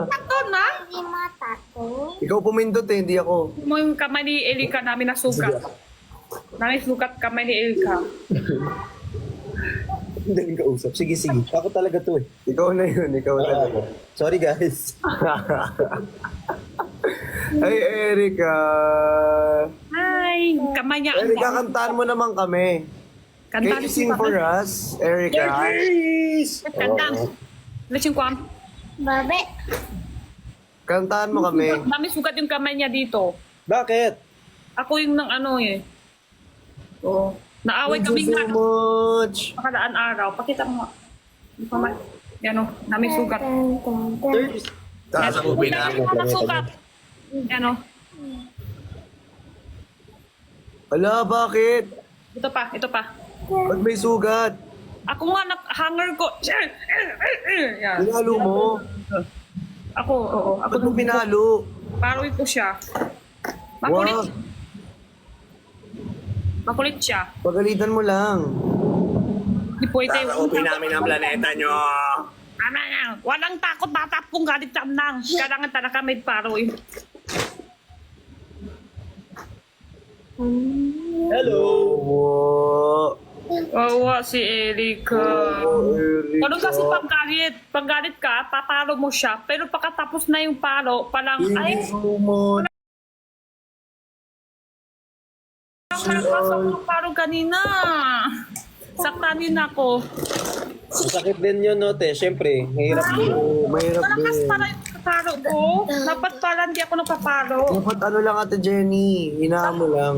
Tatlo na? Hindi matato. Ikaw pumindot eh, hindi ako. Mo yung kamay ni Elika namin nasugat. Namin sugat kamay ni Elika. Ang daling kausap. Sige, sige. Ako talaga to eh. Ikaw na yun, ikaw na talaga. Sorry guys. Ay, Erika. Ay, kamay niya. Erika, kantahan mo naman kami. Can Kantahan you sing for us, Erika? Please! Kantahan. Leching kwam. Babe. Kantahan mo kami. Namin sugat yung kamay niya dito. Bakit? Ako yung nang ano eh. Oo. Naaway Thank kami you so nga. much. Makadaan araw. Pakita mo nga. Yung kamay. Yan o. Namin sugat. Thirst. Taas ako Namin sugat. Yan o. Ala, bakit? Ito pa. Ito pa. Ba't may sugat? Ako nga, hanger ko. Yan. Pinalo mo. Ako, oo. Ako Ba't mo pinalo? Paroy ko siya. Makulit. Wow. Makulit siya. Pagalitan mo lang. Hindi pwede. namin ang planeta nyo. Ano yan? Walang takot batap kung galit ka nang. Kailangan talaga may paroy. Hello. Wow. Oo, si Erika. Erika. Ano kasi paggalit ka, papalo mo siya. Pero pagkatapos na yung palo, palang, ay, Thank you so much. nakapasok ng palo kanina. Saktanin ako. Masakit din yun, no, te. Siyempre, mahirap din. Oh, mahirap Malakas din. pala yung palo ko. Dapat pala hindi ako napapalo. Dapat ano lang, Ate Jenny. Hinaan mo lang.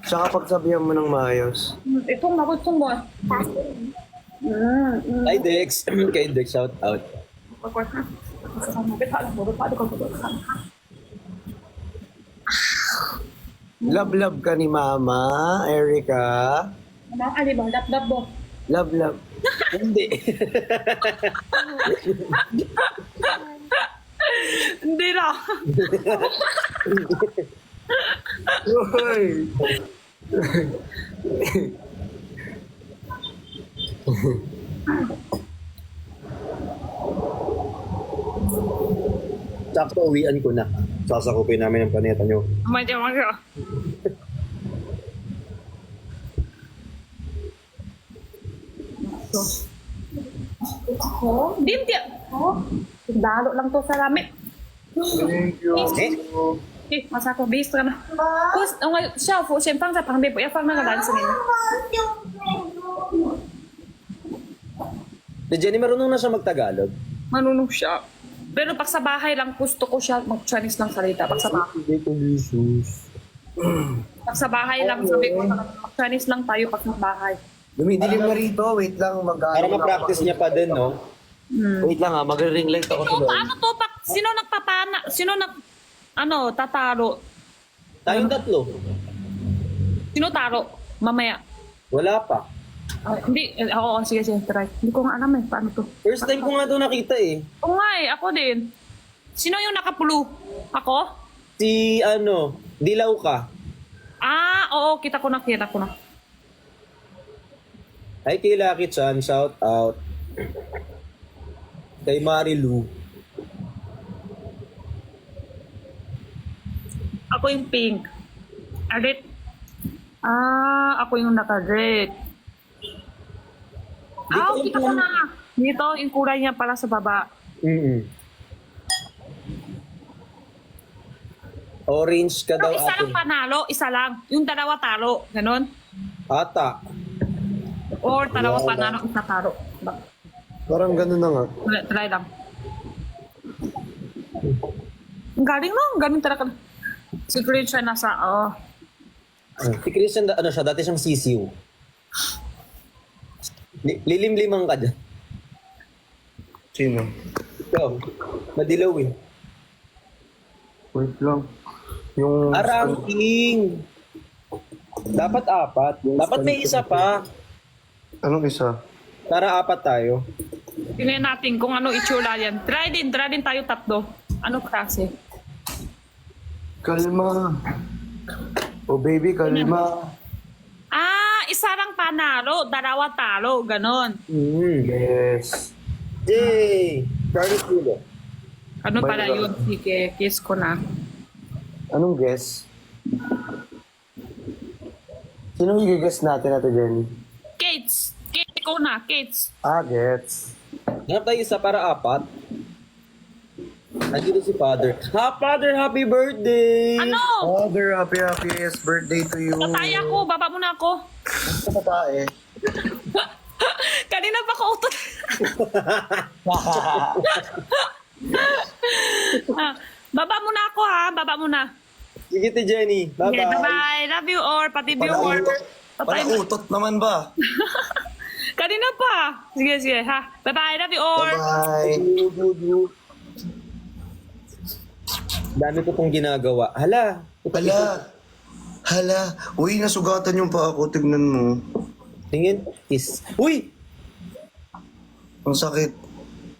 Tsaka pagsabihan mo ng maayos. Itong nakutong mo. Hi, Dex. Kay Dex, shout out. Love ka ni Mama, Erika. Ano ba? Dap-dap mo. Love. Hindi. Hindi na. Uy! Sakto, uwian ko na. Sasakupin namin ang planeta nyo. Medyo mga. Hindi. Dalo lang to sa lamit. Thank you. Eh, masa ko base ka na. Kus, ang siya po, siya pang sa pangbe po, ya pang nagalansa nila. Si Jenny, marunong na siya magtagalog. Manunong siya. Pero pag sa bahay lang, gusto ko siya mag-Chinese lang salita. Pag sa bahay. Hindi ko Jesus. Pag sa bahay lang, sabi ko, mag-Chinese lang tayo pag sa bahay. Dumidilim na rito. Wait lang. Para ma-practice niya pa din, no? Wait lang ha. Magre-ring light ako sa Ito, loob. ano to, sino nagpapana, tataro? Tayong tatlo. Sino taro? Mamaya. Wala pa. Hindi, oo, sige, try. Hindi ko nga alam paano to. First time ko nga ito nakita eh. Oo nga ako din. Sino yung nakapulo? Ako? Si, dilaw ka. Ah, oo, kita ko na. Ay, kay Lucky Chan, shout out. Kay Marilu. Ako yung pink. Red. Ako yung naka-red. Kita ko na. Dito, yung kulay niya pala sa baba. Orange ka Pero daw isa lang ate. panalo, isa lang. Yung dalawa talo. Ganon. Ata. Or dalawa panalo, isa talo. Parang ganun na nga. Try lang. Ang galing no? Ang galing talaga. Si Christian nasa, Si Christian, ano siya, dati siyang sisiw. Lilim-limang ka dyan. Sino? Ikaw, madilaw eh. Wait lang. Yung... Ranking! Dapat 4. Dapat may isa pa. Anong isa? Para 4 tayo. tingnan natin kung ano itsura yan. Try din tayo tatlo. Ano klase? Kalma. Oh baby, kalma. Isa lang panalo, dalawa talo, ganon. Yes. Yay! Charlie Pulo. Ano By pala the- yun? Sige, kiss ko na. Anong guess? Sinong i-guess natin Ate Jenny? Kates! Kates ko na, Kates. Gets. Hanap tayo isa para 4. Nandito si Father. Father, happy birthday! Ano? Father, happiest birthday to you. Patay ako, baba muna ako. Sa tae. Kanina pa ko utot. Baba muna ako ha, baba muna. Sige, Te Jenny. Bye-bye. Okay, bye-bye. Love you all, pati viewer. Patay mo. utot naman ba? Kanina pa. Sige, ha. Bye-bye, love you all. Bye. Dami ko pong ginagawa. Hala. Hala. Uy, nasugatan yung pa ako. Tignan mo. Tingin. Kiss. Uy! Ang sakit.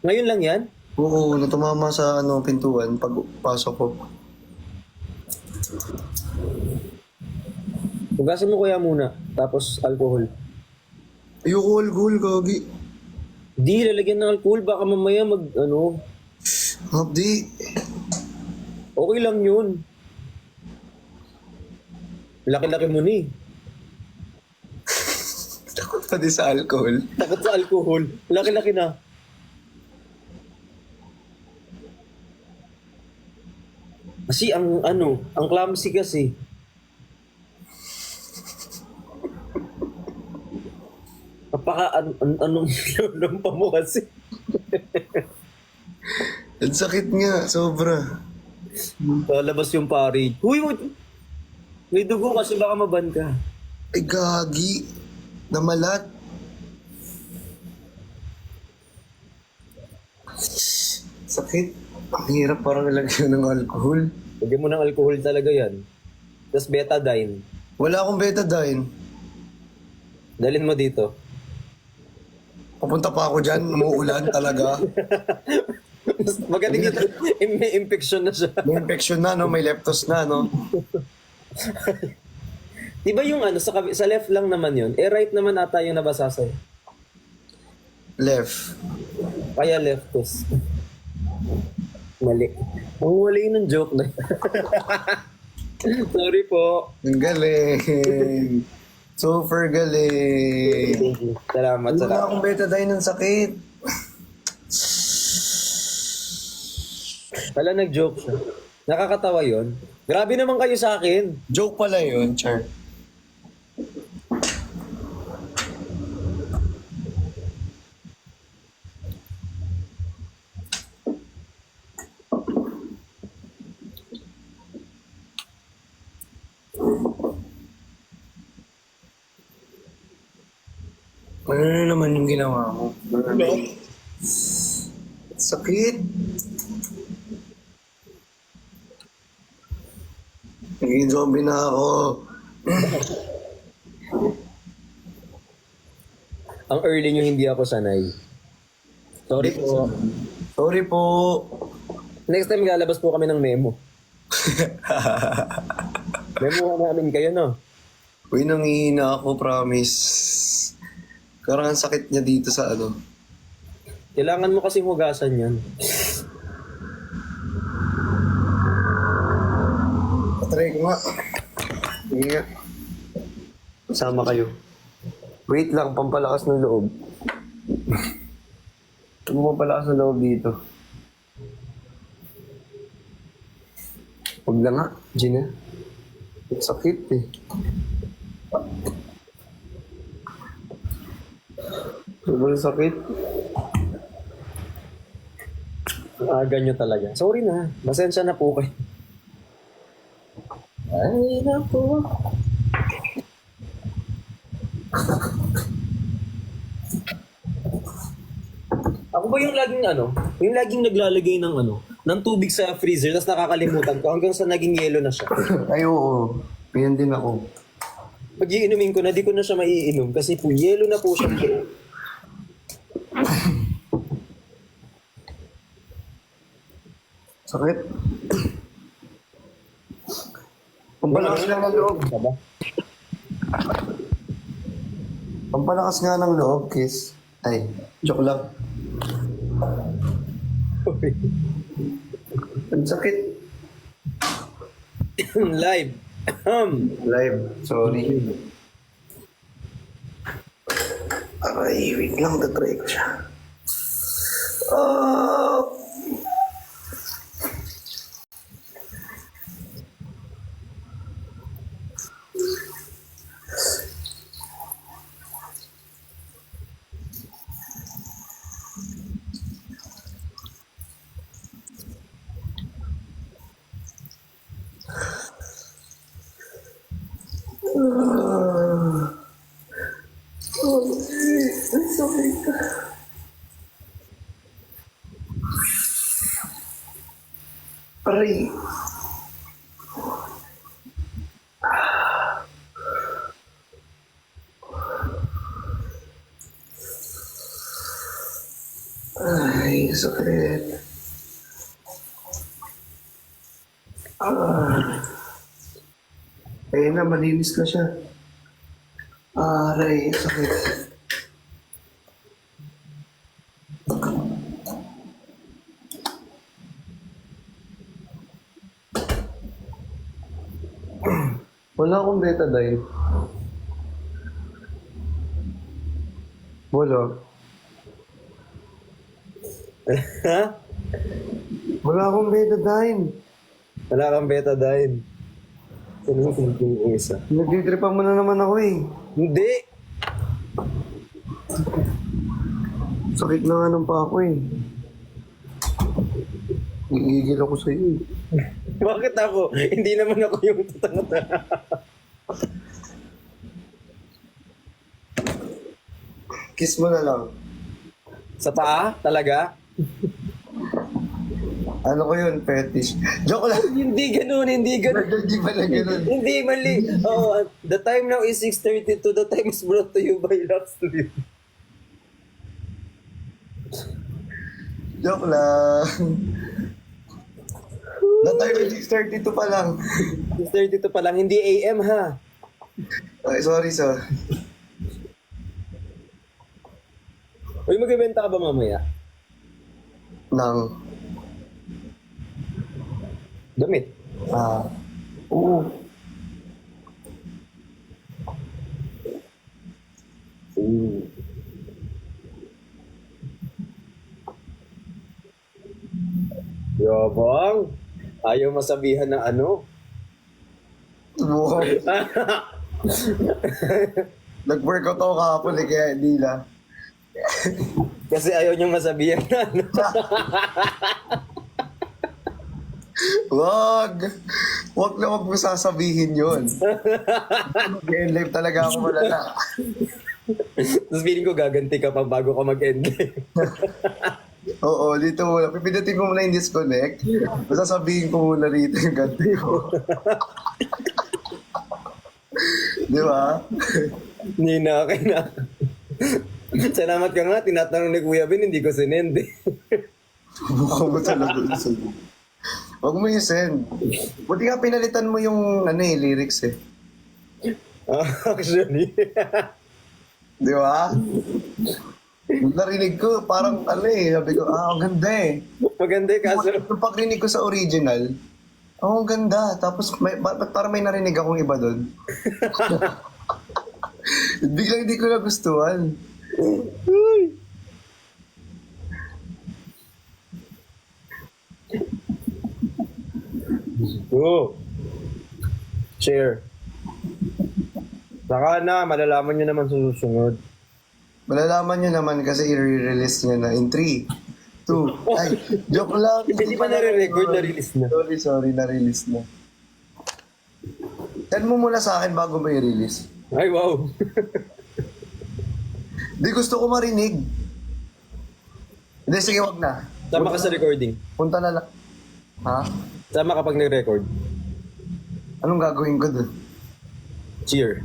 Ngayon lang yan? Oo, natumama sa pintuan pag pasok ko. Hugasan mo kuya muna. Tapos alcohol. Ayoko alcohol, gagi. Di, lalagyan ng alcohol. Baka mamaya Hapdi. Okay lang yun. Laki-laki mo ni. Takot pa di sa alcohol. Takot sa alcohol. Laki-laki na. Kasi ang clumsy kasi. Anong lumpa mo kasi. Ang sakit nga, sobra. Labas yung pari. Huy, may dugo kasi baka maban ka. Ay, gagi. Namalat. Sakit. Ang hirap parang nilagyan ng alcohol. Lagyan mo ng alcohol talaga yan. Tapos betadine. Wala akong betadine. Dalhin mo dito. Papunta pa ako dyan, umuulan talaga. Magaling ito. May infection na siya. May infection na, no? May leptos na, no? Di ba yung sa left lang naman yun? Right naman ata yung nabasa sa'yo. Left. Kaya leftos. Mali. Ang mali ng joke na. Sorry po. Ang galing. Super galing. Thank you. Salamat. Wala akong betadine ng sakit. Wala nag-joke siya. Nakakatawa yon. Grabe naman kayo sa akin. Joke pala yun, Char. Ano na naman yung ginawa mo? Sakit. Naging zombie na ako. Ang early nyo hindi ako sanay. Sorry po. Sorry po. Next time lalabas po kami ng memo. Memo namin kayo, no? Uy, nangihina ako, promise. Parang ang sakit niya dito sa ano. Kailangan mo kasing hugasan yan. Patry ko nga. Sige nga. Sama kayo. Wait lang, pampalakas ng loob. Ano pampalakas ng loob dito? Huwag na nga, Gina. Ang sakit eh. Sobrang sakit. Aga nyo talaga. Sorry na. Pasensya na po kayo. Ay, naku. Ako ba yung laging yung laging naglalagay ng ng tubig sa freezer tapos nakakalimutan ko hanggang sa naging yelo na siya. Ay, oo. Yan din ako. Pag iinumin ko na, di ko na siya maiinom kasi po yelo na po siya. Sakit. Pampalakas nga ng loob. Diba? Pampalakas nga ng loob, Kiss. Ay, joke lang. Ang sakit. Live. Live. Sorry. Aray, wait lang. Tatry ko siya. Ah! Aray. Ay, sakit. Ayun na, malinis na siya. Aray, sakit. Wala akong betadine. Wala. Ha? Wala akong betadine. Wala kang betadine. Ano yung thinking ko isa? Nagtitripan mo na naman ako eh. Hindi! Sakit na nga ng pa ako eh. Iigil ako sa iyo. Bakit ako? Hindi naman ako yung tutangata. Kiss mo na lang. Sa paa? Talaga? Ano ko yun? Fetish. Joke lang. Hindi ganun, hindi ganun. Hindi pala ganun. Hindi, mali. Oh, the time now is 6:32. The time is brought to you by Luxley. Joke lang. Na-time is 6:32 pa lang. 6:32 pa lang. Hindi AM, ha? Ay, sorry. Uy, magbebenta ka ba mamaya? Nang, Damit. oo. Yabang. Ayaw masabihan ng ano. Wow. Nag-workout ako kahapon eh, kaya hindi na. Kasi ayaw niyang masabihan na ano. Wag! Wag na wag mo sasabihin yun. Mag-live talaga ako malala. Tapos feeling ko gaganti ka pa bago ka mag-end. Oo, dito muna. Pipindutin ko muna yung disconnect. Masasabihin ko muna rito yung ganti ko. Di ba? Nina, okay na. Salamat ka nga, tinatanong ni Kuya Ben, hindi ko sinend eh. Mukha mo talaga sa'yo. Huwag mo i-send. Buti nga pinalitan mo yung lyrics eh. Actually. Di ba? Nung narinig ko, parang sabi ko, ang ganda eh. Maganda eh, kaso... Nung pagrinig ko sa original, ang ganda. Tapos, ba't parang may narinig akong iba doon? Biglang hindi ko nagustuhan. Go. Share. Saka na, malalaman nyo naman sa susunod. Malalaman nyo naman kasi i-release niya na in 3, 2, ay, joke lang. Hindi pa nare-record, na-release na. Sorry, na-release na. Send mo muna sa akin bago mo i-release. Ay, wow. Di gusto ko marinig. Hindi, sige, wag na. Sama ka sa recording. Punta na lang. Ha? Sama kapag nag-record. Anong gagawin ko dun? Cheer.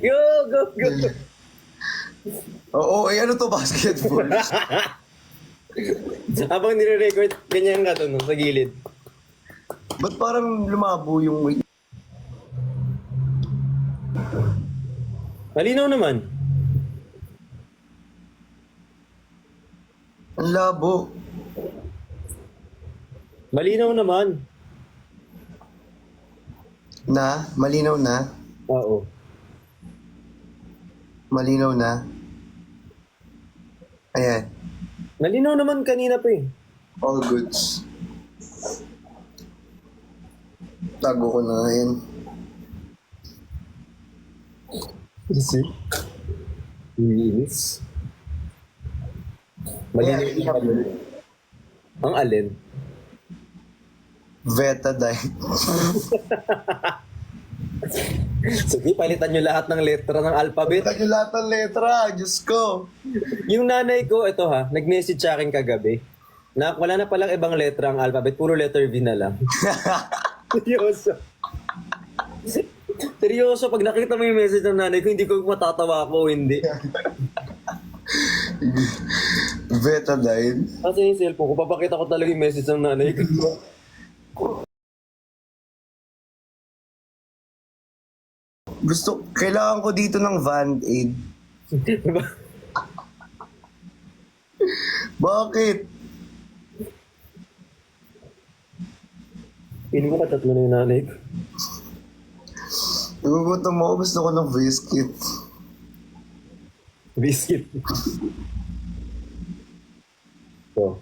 Go, go, go. Oo, ano to, basketball? Habang nire-record, ganyan ka to, no, sa gilid. Ba't parang lumabo yung weight? Malinaw naman. Ang labo. Malinaw naman. Malinaw na? Oo. Malinaw na? Ayan. Malinaw naman kanina pa eh. All goods. Tago ko na yan. Easy. Linis. Malinaw naman. Ang alin? Betadine. Sige, palitan nyo lahat ng letra ng alphabet. Ito yung lahat ng letra. Diyos ko. Yung nanay ko, ito ha, nag-message sa akin kagabi na wala na palang ibang letra ang alphabet, puro letter V na lang. Seryoso. Seryoso, pag nakita mo yung message ng nanay ko, hindi ko matatawa ako o hindi. Betadine. Kasi yung cellphone ko, papakita ko talaga yung message ng nanay ko. Kailangan ko dito ng Band-Aid. Bakit? Piling ko katatlo na yung nanay ko. Nagugutom ako, gusto ko ng biscuit. Biscuit. So,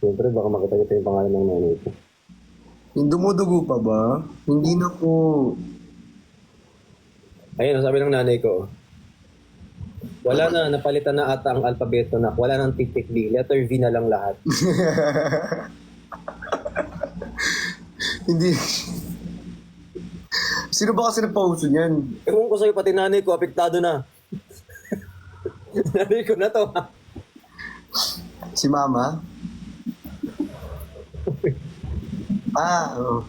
siyempre baka makita-kita yung pangalan ng nanay ko. Yung dumudugo pa ba? Hindi na po. Ayun, sabi ng nanay ko, wala na, napalitan na ata ang alpabeto na, wala nang titik B, letter V na lang lahat. Hindi. Sino ba kasi nagpauso niyan? Ewan ko sa'yo, pati nanay ko, apektado na. Nanay ko na to, ha? Si Mama? Oo.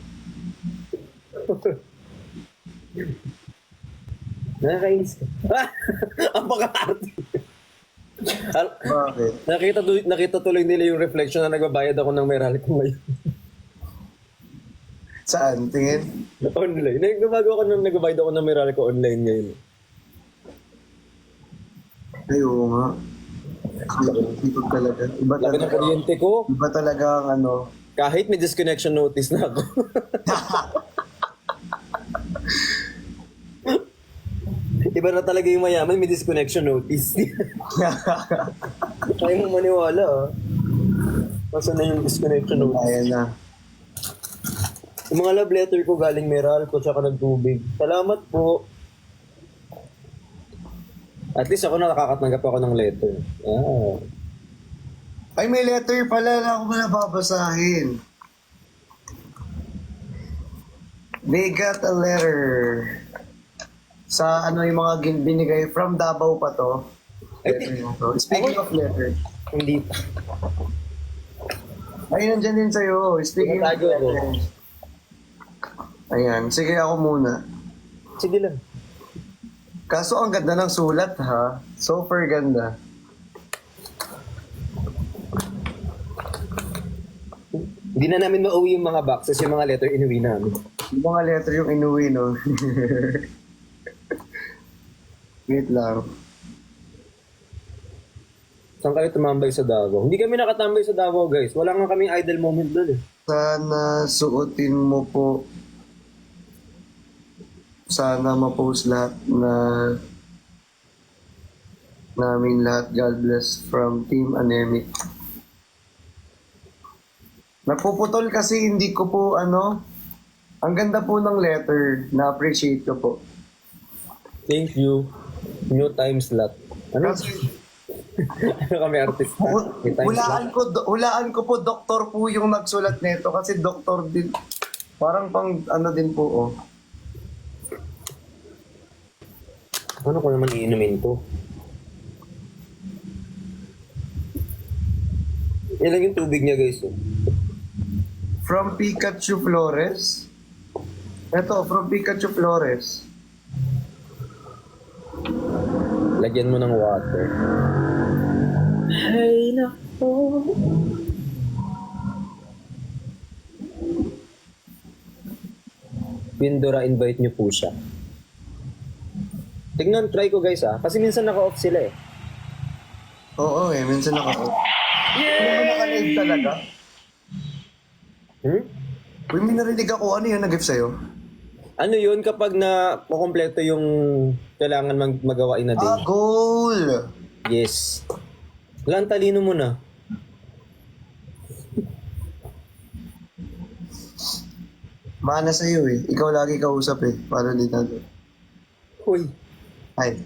Nakakainis ka. Ang pagka-arte. Bakit? Nakita tuloy nila yung reflection na nagbabayad ako ng Meralco ngayon. Saan? Tingin? Online. Nagbabayad ako ng Meralco online ngayon. Ay, oo nga. Ipag talaga. Iba Laki ng talaga. kuryente ko. Iba talaga ang ano. Kahit may disconnection notice na ako. Iba na talaga yung mayaman, may disconnection notice. Kaya mo maniwala, ah. Masa na yung disconnection notice? Ayan na. Yung mga love letter ko galing Meralco tsaka nagtubig. Salamat po. At least ako nakakatanggap ako ng letter. Ah. Ay, may letter pala na ako na babasahin. They got a letter. Sa yung mga binigay from Davao pa to. Letter na to. Speaking of letter. Hindi. Ay, nandyan din sa'yo. Speaking of Tinatago ako. letter. Ayan. Sige, ako muna. Sige lang. Kaso ang ganda ng sulat, ha? Super ganda. Hindi na namin mauwi yung mga boxes, yung mga letter inuwi namin. Yung mga letter yung inuwi, no? Wait lang. Saan kayo tumambay sa Davao? Hindi kami nakatambay sa Davao, guys. Wala nga kaming idle moment doon eh. Sana suotin mo po. Sana ma-post lahat na namin lahat. God bless from Team Anemic. Nagpuputol kasi hindi ko po ang ganda po ng letter. Na-appreciate ko po. Thank you. New time slot. Ano? Kasi Ano kami artista? May time slot. hulaan ko po doktor po yung nagsulat nito kasi doktor din. Parang pang din po oh. Ano ko naman iinumin to? Yan lang yung tubig niya, guys. Oh. From Pikachu Flores. Ito, from Pikachu Flores. Lagyan mo ng water. Ay, nako. Pindora, invite niyo po siya. Tignan, try ko guys Kasi minsan naka-off sila eh. Oo minsan ako. Hindi mo naka-live talaga. Uy, may narinig ako. Ano yun nag-gift sa'yo? Ano yun kapag na kukompleto yung kailangan magawain na day? Goal! Yes. Wala, ang talino mo na. Mana sa'yo eh. Ikaw lagi kausap eh. Paano dito? Uy, Ay.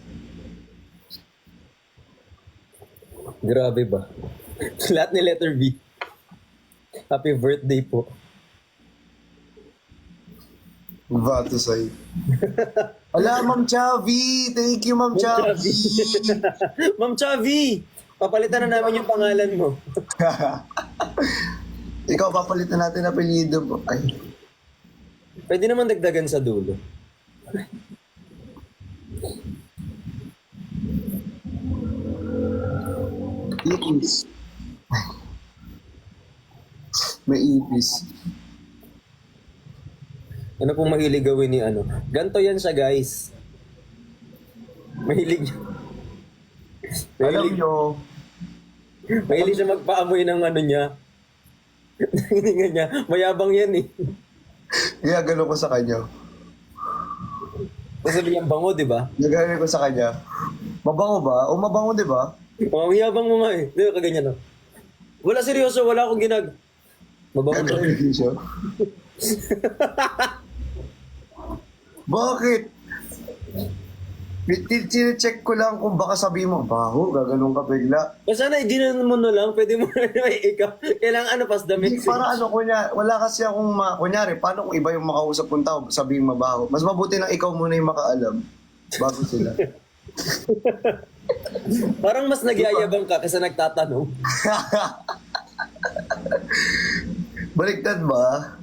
grabe ba? Lahat ni letter B. Happy birthday po. Bato sa'yo. Wala, Ma'am Chavi! Thank you, Ma'am Chavi! Ma'am Chavi! Papalitan na namin yung pangalan mo. Ikaw, papalitan natin ang apelyido mo. Ay. Pwede naman dagdagan sa dulo. Ipis. May ipis. Ano pong mahilig gawin ni ano? Ganto yan siya, guys. Mahilig. Alam Mahilig, nyo, mahilig siya magpaamoy ng ano niya. Ng hininga niya. Mayabang yan eh. gagano ko sa kanya. Kasi yung bango, di ba? Gagano ko sa kanya. Mabango ba? O mabango, di ba? Oh, mayabang mo nga eh. Di ba kaganyan no? Wala seryoso, wala akong Mabango to. Gagano ko siya. Bakit? Check ko lang kung baka sabihin mo, baho, gaganong ka bigla. O sana, i-ginan mo na lang. Pwede mo na ikaw. Kailangan pas damit. Para kunya, wala kasi akong kunyari, paano kung iba yung makausap kong tao, sabihin mabaho. Mas mabuti na ikaw muna yung makaalam bago sila. Parang mas nagyayabang ka kasi nagtatanong. Baliktad ba?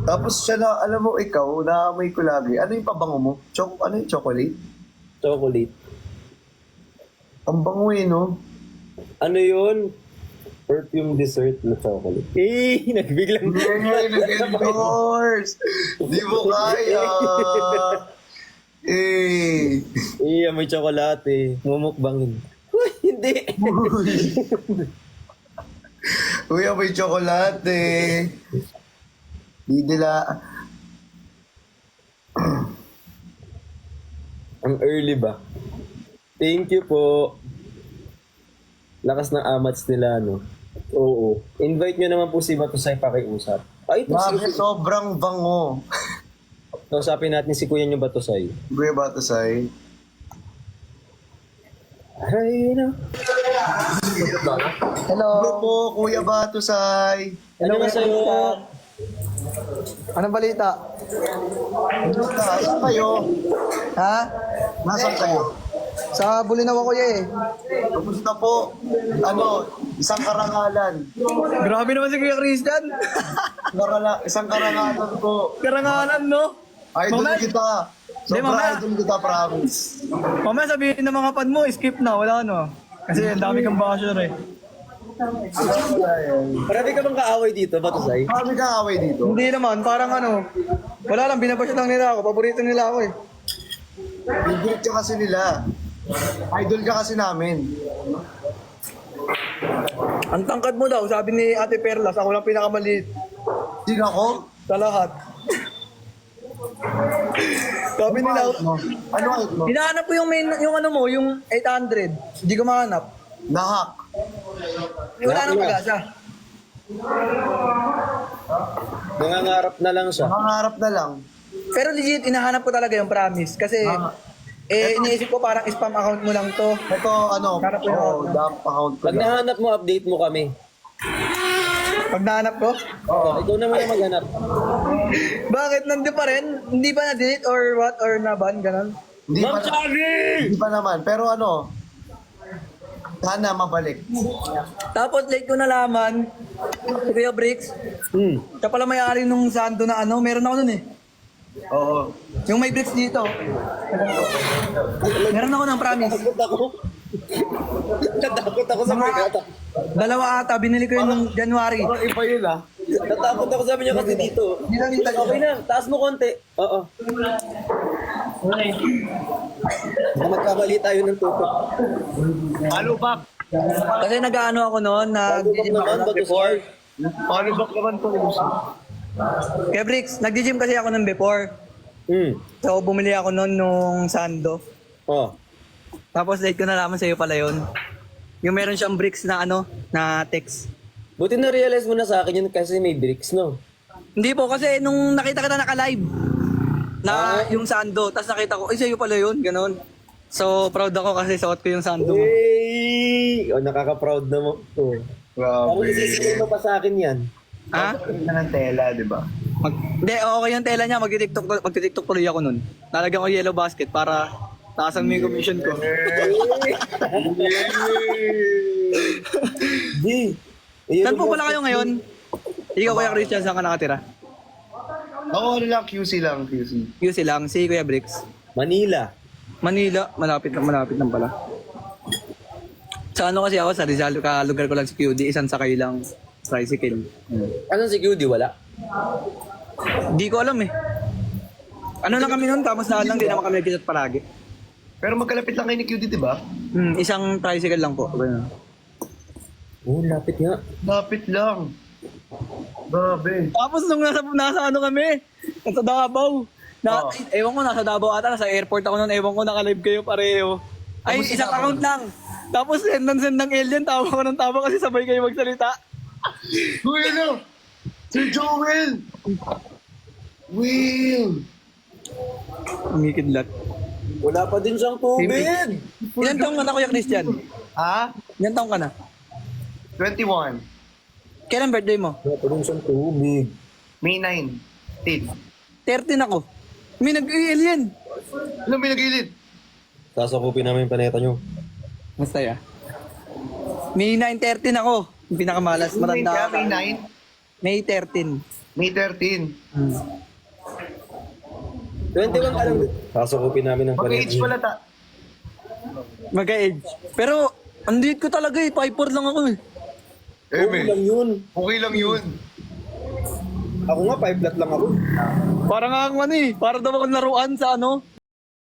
Tapos siya na, alam mo, ikaw, naamoy ko lagi. Ano yung pabango mo? Ano yung chocolate? Chocolate. Ang bango eh, no? Ano yun? Perfume dessert na chocolate. Eh, nagbiglang... Yay, nag-endorse! Di mo kaya! Eh! May chocolate. Mumukbangin. Uy, hindi. Uy, may tsokolate! Di nila... Ang early ba? Thank you po. Lakas ng amats nila, no? Oo. Invite nyo naman po si Batusay pakiusap. Ay, ito Bakit si... sobrang bango? Kausapin natin si Kuya nyo Batusay. Kuya Batasay. Ay, no. Hello po, Kuya Batasay. Ano na sa'yo? Anong balita? Saan kayo? Ha? Nasaan kayo? Sa Bulinaw ako eh. Kamusta po? Isang karangalan. Grabe naman si Kuya Christian. Isang karangalan po. Karangalan, no? Idol Moment. kita. Sobra mamaya. idol kita, promise. Mamaya sabihin ng mga fan mo, skip na, wala no. Kasi ang dami kang basher eh. Marami ka bang kaaway dito, Batusay? Kami kaaway dito. Hindi naman, parang ano. Wala lang, binabasya lang nila ako. Paborito nila ako eh. Bibig ka kasi nila. Idol ka kasi namin. Ang tangkad mo daw, sabi ni Ate Perlas, ako lang pinakamaliit Sino ako? sa lahat. Sabi nila, Ano height mo? hinahanap ko yung main, yung ano mo, yung 800. Hindi ko mahanap. Nahak. Wala nang pag-asa. Nangangarap na lang siya. Mangarap na lang. Pero legit, inahanap ko talaga yung promise. Kasi, iniisip ko parang spam account mo lang to. Ito, ano, Harap ko yun. dump account ko Pag lang. nahanap mo, update mo kami. Pag nahanap ko, Ikaw na muna maghanap. bakit nandun pa rin? Hindi pa na-delete or what? Or na-ban? Ganon? Hindi Ma'am pa, Chari! hindi pa naman. Pero ano, sana mabalik. Tapos late ko nalaman, si Kuya Bricks, siya pala may-ari nung sando na ano, meron ako nun eh. Oo. Yung may bricks dito. Meron ako ng promise. Takot ako. Natakot ako sa mga Dalawa ata, binili ko yun nung January. Parang iba yun ah. Natakot ako sabi niya kasi dito. Hindi lang yung Okay na, taas mo konti. Oo. Baka magkamali tayo ng tutok. Paano ba? Kasi nag-ano ako noon, nag-gym ako naman, nun Bato before. Paano ba naman to uso? Kaya Bricks, nag-gym kasi ako nun before. So bumili ako noon nung sando. Oh. Tapos late ko nalaman sa'yo pala yun. Yung meron siyang bricks na ano, na text. Buti na-realize mo na sa akin yun kasi may bricks, no? Hindi po, kasi nung nakita kita naka-live na yung sando, tapos nakita ko, ay sa'yo pala yun, ganon. So, proud ako kasi suot ko yung sando mo. Hey! Oh, nakaka-proud na mo. Oh. Parang Grabe. isisipin mo pa sa akin yan. Ha? Tingnan ng tela, di ba? Hindi, okay yung tela niya, magti-tiktok tuloy ako nun. Lalagyan ko yellow basket para taasan mo yung commission ko. Di. Saan po pala kayo ngayon? Ikaw, Kuya Christian, saan ka nakatira? Oo, ano lang, QC lang, QC. QC lang, si Kuya Bricks. Manila. Manila, malapit lang pala. Sa ano kasi ako, sa Rizal, lugar ko lang si QD, isang sakay lang, tricycle. Anong security? Wala. Di ko alam eh. Ano lang kami nun, tapos na lang, di naman kami nagkisat palagi. Pero magkalapit lang kayo ni QD, di ba? Isang tricycle lang po. Ganun. Oh, lapit nga. Lapit lang. Grabe. Tapos nung nasa ano kami, nasa Davao. Oo. Ewan ko, nasa Davao ata, nasa airport ako nun, ewan ko, naka-live kayo pareho. Ay, Tapos isang sinabi account mo? lang. Tapos send ng alien, tawa ko ng tawa kasi sabay kayo magsalita. Uy, ano? Sir Joel! Will! Umikidlat. Wala pa din siyang tubig. Ilan taong ka na, Kuya Christian? Ha? Ilan taong ka na? 21. Kailan birthday mo? Wala pa din siyang tubig. May 9. 13 ako. May nag-alien. Ano may nagilid? Sasakupin namin yung planeta nyo. Basta ya. May 9-13 ako. Yung pinakamalas, matanda ako. May 9? May 13. May 13. 21 ka lang. Sasakupin namin ng Mag-age planeta pala nyo. ta. Mag-age. Pero, ang liit ko talaga eh. 5'4 lang ako eh. Okay lang yun. Okay lang yun. Ako nga, 5 flat lang ako. Parang ako ano eh. Para daw ako laruan sa ano.